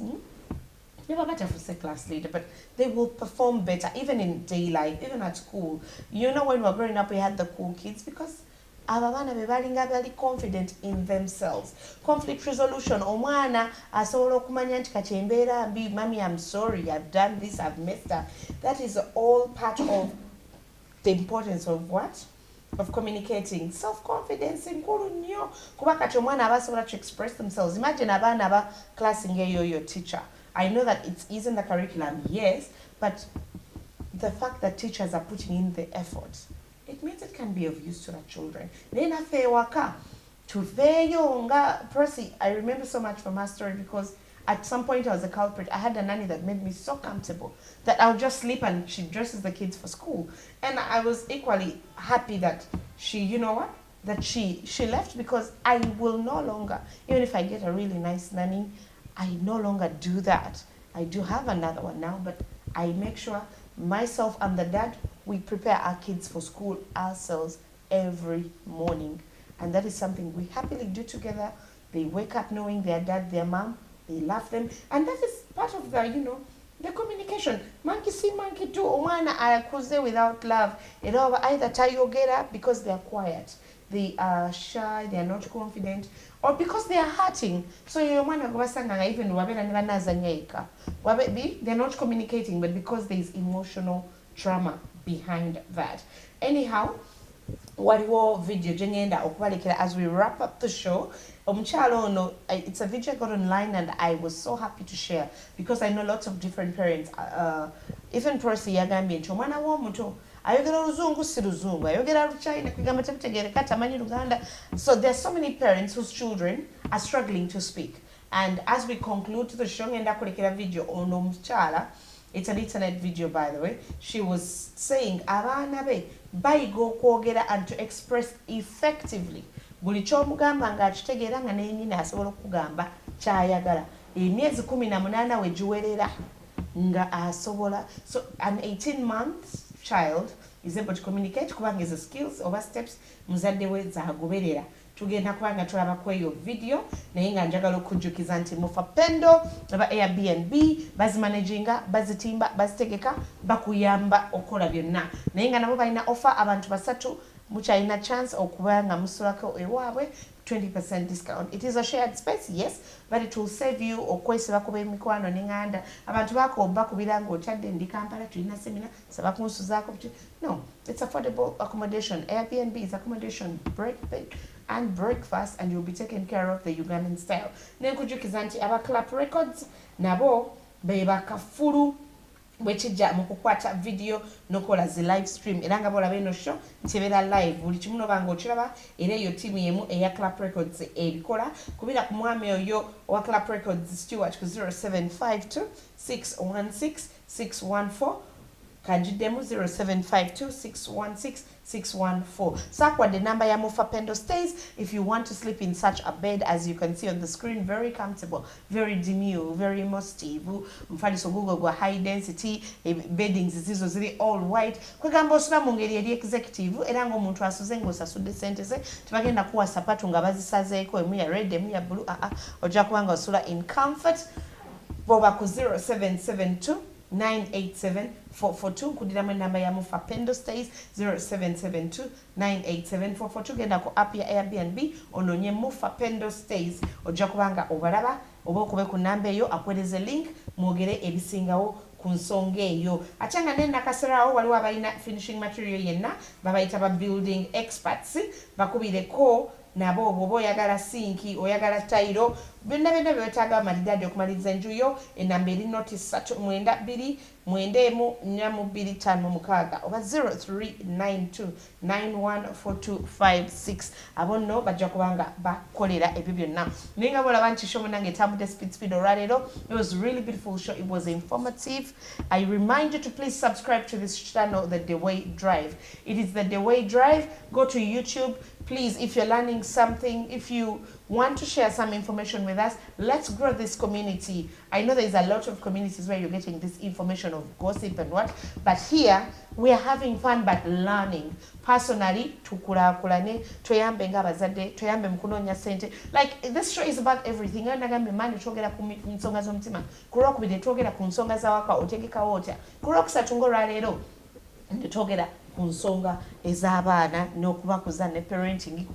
[SPEAKER 1] Never matter if it's class leader, but they will perform better even in daylight, even at school. You know, when we were growing up, we had the cool kids because ababana bebalinga bali confident in themselves. Conflict resolution. Omwana asobola okumanya nti kati embeera mbi, mommy, I'm sorry, I've done this, I've messed up. That is all part of the importance of what? Of communicating. Self-confidence nkulu nnyo kuba kati omwana abasobola to express themselves. Imagine abaana aba class ngeyo your teacher. I know that it isn't the curriculum, yes, but the fact that teachers are putting in the effort, it means it can be of use to the children. Nena fewaka tuveyo nga Percy. I remember so much from her story because at some point I was a culprit. I had a nanny that made me so comfortable that I would just sleep and she dresses the kids for school. And I was equally happy that she, you know what, that she left, because I will no longer, even if I get a really nice nanny, I no longer do that. I do have another one now, but I make sure myself and the dad, we prepare our kids for school ourselves every morning. And that is something we happily do together. They wake up knowing their dad, their mom, they love them. And that is part of the, you know, the communication. Monkey see, monkey do. Omwana akuze without love. You know, either tayogera because they are quiet, they are shy, they are not confident, or because they are hurting. So your man even they're not communicating, but because there is emotional trauma behind that. Anyhow, waliwo video gyenyenda okubalekera as we wrap up the show. Omukyalo ono, it's a video I got online and I was so happy to share because I know lots of different parents. Even Percy yagambye nti omwana w'omuto ayogera oluzungu si luzungu, ayogera luchina kwigamba tebutegeereka tamanyi Luganda. So there's so many parents whose children are struggling to speak. And as we conclude the show, ngenda kulekera video ono omukyala. It's an internet video, by the way. She was saying abaana be bayiga okwogera and to express effectively. Buli ky'omugamba nga akitegeera nga n'ennyini asobola okugamba ky'ayagala. Emyezi 18 we giwerera nga asobola. So an 18-month child is able to communicate kubanga ezo skills oba steps muzadde we zaagoberera. Tugenda kubanga tulaba ku eyo video naye nga njagala okujjukiza nti mufa pendo aba Airbnb bazimanaginga, bazitimba, bazitegeka, bakuyamba okola byonna. Naye nga nabo balina offer abantu basatu mukyalina chance okubanga musulako ewaabwe 20% discount. It is a shared space, yes, but it will save you okwesiba kuba emikwano n'enganda abantu bakobba kubira ng'otadde ndi Kampala tulina semina saba kunsuzaako. No, it's affordable accommodation. Airbnb is accommodation, and breakfast, and you'll be taken care of the Ugandan style. Nenkujukiza nti aba Clap Records nabo beba kafulu bwekijja mu kukwata video nokola zi live stream era nga bolaba eno show ntebera live buli kimu nobanga okiraba era eyo timu yemu eya Clap Records ebikola kubira ku mwami oyo wa Clap Records Stewart ku 0752 616 614 Kajidemu 0752616614. Sakwa the number ya Mufa Pendo stays if you want to sleep in such a bed as you can see on the screen. Very comfortable, very demure, very musty. Mfani so Google go high density beddings zizo ziri all white. Kwegamba osula mu ngeri eri executive era ngo omuntu asuze ng'osasudde ssente ze tebagenda kuwa sapatu nga bazisazeeko emu ya red emu ya blue. Ojja kubanga osula in comfort. Boba ku 0772 987 442 nkudira mu namba ya Mufa Pendo stays 0772 987 442 genda ku app ya Airbnb ononye Mufa Pendo stays ojja kubanga obalaba oba okube ku namba eyo akwereze link mwogere ebisingawo ku nsonga eyo ate nga nena kaserawo waliwo abalina finishing material yenna babayita ba building experts bakubireko nabo obo oyagala sinki oyagala tayiro byonna byetaaga amalidadi okumaliriza enju yo enamba eri notice 392 mwendemu 425 oba 0392914256 abo nno bajja kubanga bakolera ebyo byonna naye nga bolaba nti show munange etambudde speed olwaleero. It was really beautiful show. It was informative. I remind you to please subscribe to this channel, the Deweyi Drive. It is the Deweyi Drive. Go to YouTube. Please, if you're learning something, if you want to share some information with us, let's grow this community. I know there's a lot of communities where you're getting this information of gossip and what, but here we are having fun but learning. Personally, tukulakulane, toyambe nga bazadde, toyambe mkunonya sente. Like, this show is about everything. Nagambe mani twogera ku nsonga z'omutima. Kuroku bide twogera ku nsonga za waka otegeka wotya. Kuroku satungo lwaleero twogera ku nsonga ez'abaana n'okubakuza ne parenting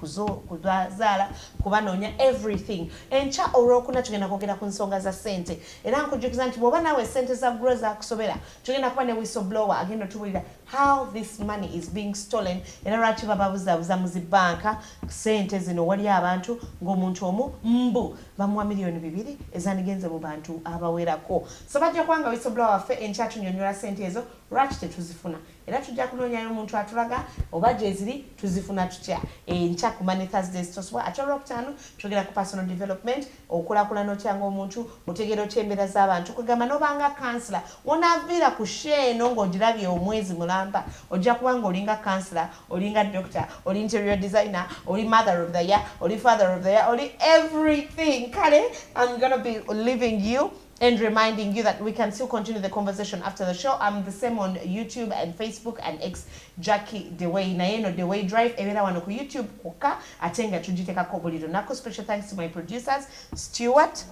[SPEAKER 1] kubazaala kubanoonya everything. Enkya olwokuna tugenda kwogera ku nsonga za ssente era nkujjukiza nti bw'oba naawe ssente za grow zakusobera tugenda kuba ne whistleblower agenda otubuulira how this money is being stolen era lwaki bababuzaabuza mu zibbanka ssente zino wali abantu ng'omuntu omu mbu bamuwa miliyoni 2 ezanigenze mu bantu abawerako. So bajja kubanga whistleblower waffe enkya tunyonyola ssente ezo lwaki tetuzifuna era tujja kunoonyayo omuntu atulaga oba gye ziri tuzifuna tutya enkya ku Money Thursdays tosubwa ate olwokutaano twogera ku personal development okulakulana otya ng'omuntu otegera otya embeera z'abantu kwegamba n'obanga kansula wonaaviira ku share eno ng'ogirabye omwezi mulamba ojja kubanga olinga kansula olinga doctor oli interior designer oli mother of the year oli father of the year oli everything. Kale, I'm gonna be leaving you and reminding you that we can still continue the conversation after the show. I'm the same on YouTube and Facebook and X, Jackie Deweyi. Naeno Deweyi Drive. Ebera wano ku YouTube koka atenga tujiteka ko buli lunako. Special thanks to my producers, Stewart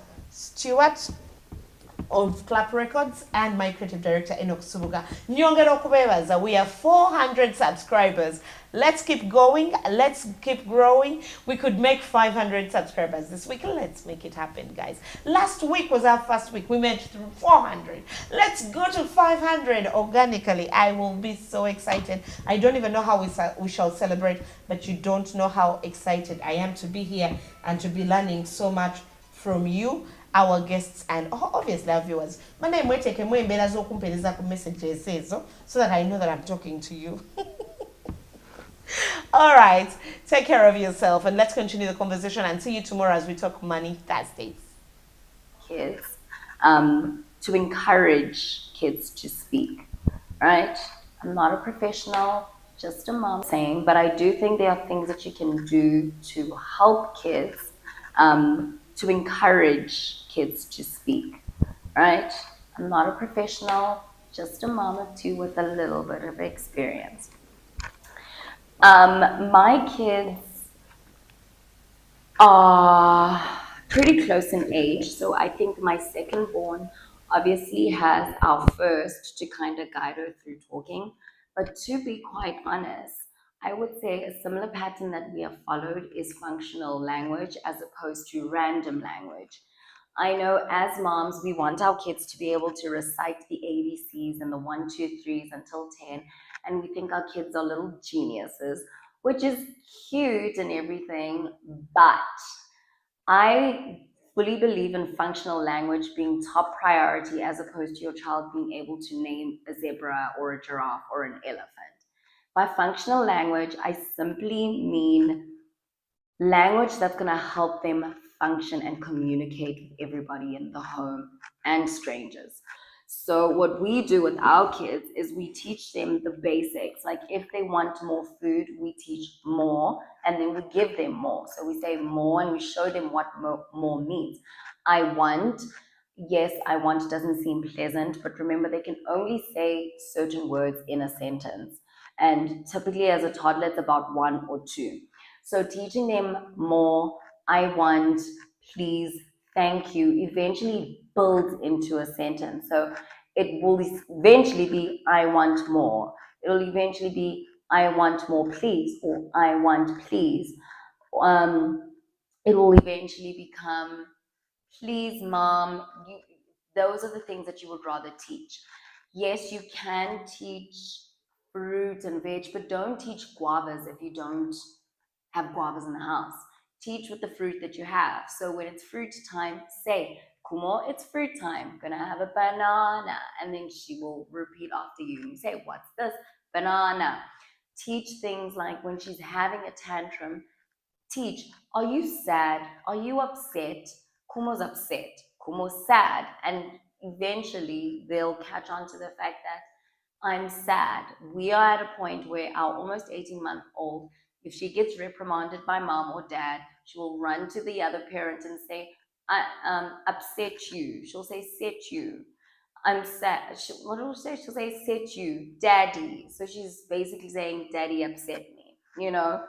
[SPEAKER 1] of Clap Records and my creative director Enoch Subuga. Nyongera okubebaza. We have 400 subscribers. Let's keep going. Let's keep growing. We could make 500 subscribers this week. Let's make it happen, guys. Last week was our first week. We made through 400. Let's go to 500 organically. I will be so excited. I don't even know how we shall celebrate, but you don't know how excited I am to be here and to be learning so much from you, our guests, and obviously our viewers. My name is Jackie Deweyi, so that I know that I'm talking to you. All right, take care of yourself and let's continue the conversation and see you tomorrow as we talk Money Thursdays.
[SPEAKER 9] Kids, to encourage kids to speak, right? I'm not a professional, just a mom saying, but I do think there are things that you can do to help kids, to encourage kids to speak, right? I'm not a professional, just a mom of 2 with a little bit of experience. My kids are pretty close in age, so I think my second born obviously has our first to kind of guide her through talking, but to be quite honest, I would say a similar pattern that we have followed is functional language as opposed to random language. I know as moms, we want our kids to be able to recite the ABCs and the 1, 2, 3s until 10, and we think our kids are little geniuses, which is cute and everything, but I fully believe in functional language being top priority as opposed to your child being able to name a zebra or a giraffe or an elephant. By functional language, I simply mean language that's going to help them function and communicate with everybody in the home and strangers. So what we do with our kids is we teach them the basics. Like if they want more food, we teach more and then we give them more. So we say more and we show them what more means. I want, yes, I want doesn't seem pleasant, but remember they can only say certain words in a sentence. And typically as a toddler, it's about 1 or 2. So teaching them more, I want, please, thank you, eventually builds into a sentence. So it will eventually be, I want more. It'll eventually be, I want more, please, or I want, please. It will eventually become, please, mom. Those are the things that you would rather teach. Yes, you can teach fruit and veg, but don't teach guavas if you don't have guavas in the house. Teach with the fruit that you have. So when it's fruit time, say, Kumo, it's fruit time. Gonna have a banana. And then she will repeat after you. And you say, what's this? Banana. Teach things like when she's having a tantrum, teach, are you sad? Are you upset? Kumo's upset. Kumo's sad. And eventually they'll catch on to the fact that I'm sad. We are at a point where our almost 18-month-old, if she gets reprimanded by mom or dad, she will run to the other parent and say, I upset you. She'll say, set you. I'm sad. What will she say? She'll say, set you, daddy. So she's basically saying, daddy upset me, you know?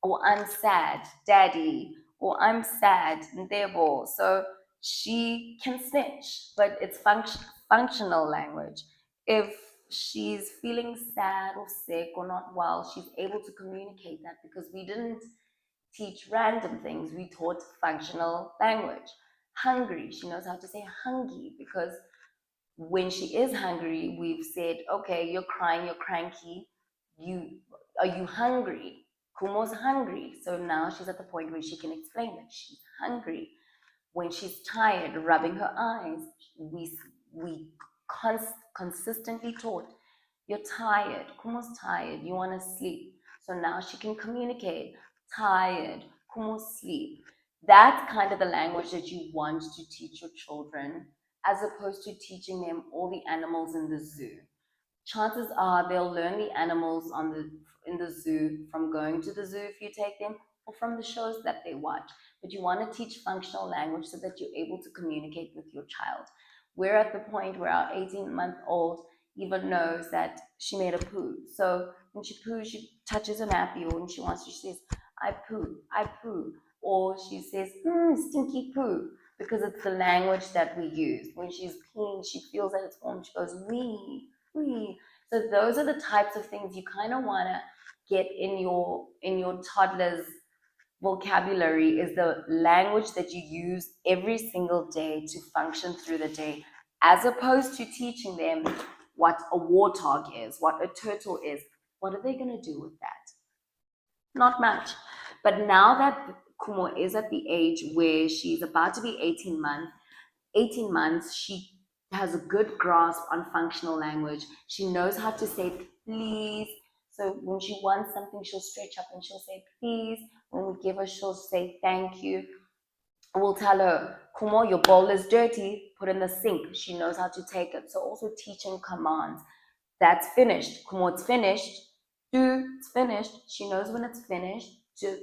[SPEAKER 9] Or I'm sad, daddy. Or I'm sad, ndebo. So she can snitch, but it's functional language. If she's feeling sad or sick or not well, she's able to communicate that because we didn't teach random things. We taught functional language. Hungry, she knows how to say hungry because when she is hungry, we've said, okay, you're crying, you're cranky. Are you hungry? Kumo's hungry. So now she's at the point where she can explain that she's hungry. When she's tired, rubbing her eyes, we consistently taught, you're tired, Kumo's tired, you want to sleep. So now she can communicate, tired, Kumo sleep. That's kind of the language that you want to teach your children, as opposed to teaching them all the animals in the zoo. Chances are they'll learn the animals in the zoo from going to the zoo if you take them, or from the shows that they watch. But you want to teach functional language so that you're able to communicate with your child. We're at the point where our 18-month-old even knows that she made a poo. So when she poos, she touches her nappy, or when she wants to, she says, I poo, I poo. Or she says, stinky poo, because it's the language that we use. When she's peeing, she feels that it's warm, she goes, wee, wee. So those are the types of things you kind of want to get in your toddler's vocabulary, is the language that you use every single day to function through the day, as opposed to teaching them what a warthog is, what a turtle is. What are they going to do with that? Not much. But now that Kumo is at the age where she's about to be 18 months, she has a good grasp on functional language. She knows how to say please. So when she wants something, she'll stretch up and she'll say please. When we give her, she'll say thank you. We'll tell her, Kumo, your bowl is dirty, put in the sink. She knows how to take it. So also teaching commands. That's finished. Kumo, it's finished. Do, it's finished. She knows when it's finished.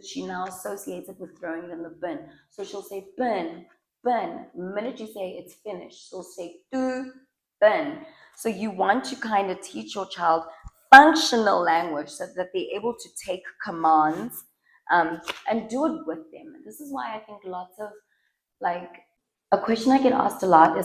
[SPEAKER 9] She now associates it with throwing it in the bin. So she'll say bin, bin. The minute you say it's finished, she'll say do, bin. So you want to kind of teach your child functional language so that they're able to take commands and do it with them. And this is why I think lots of, like, a question I get asked a lot is,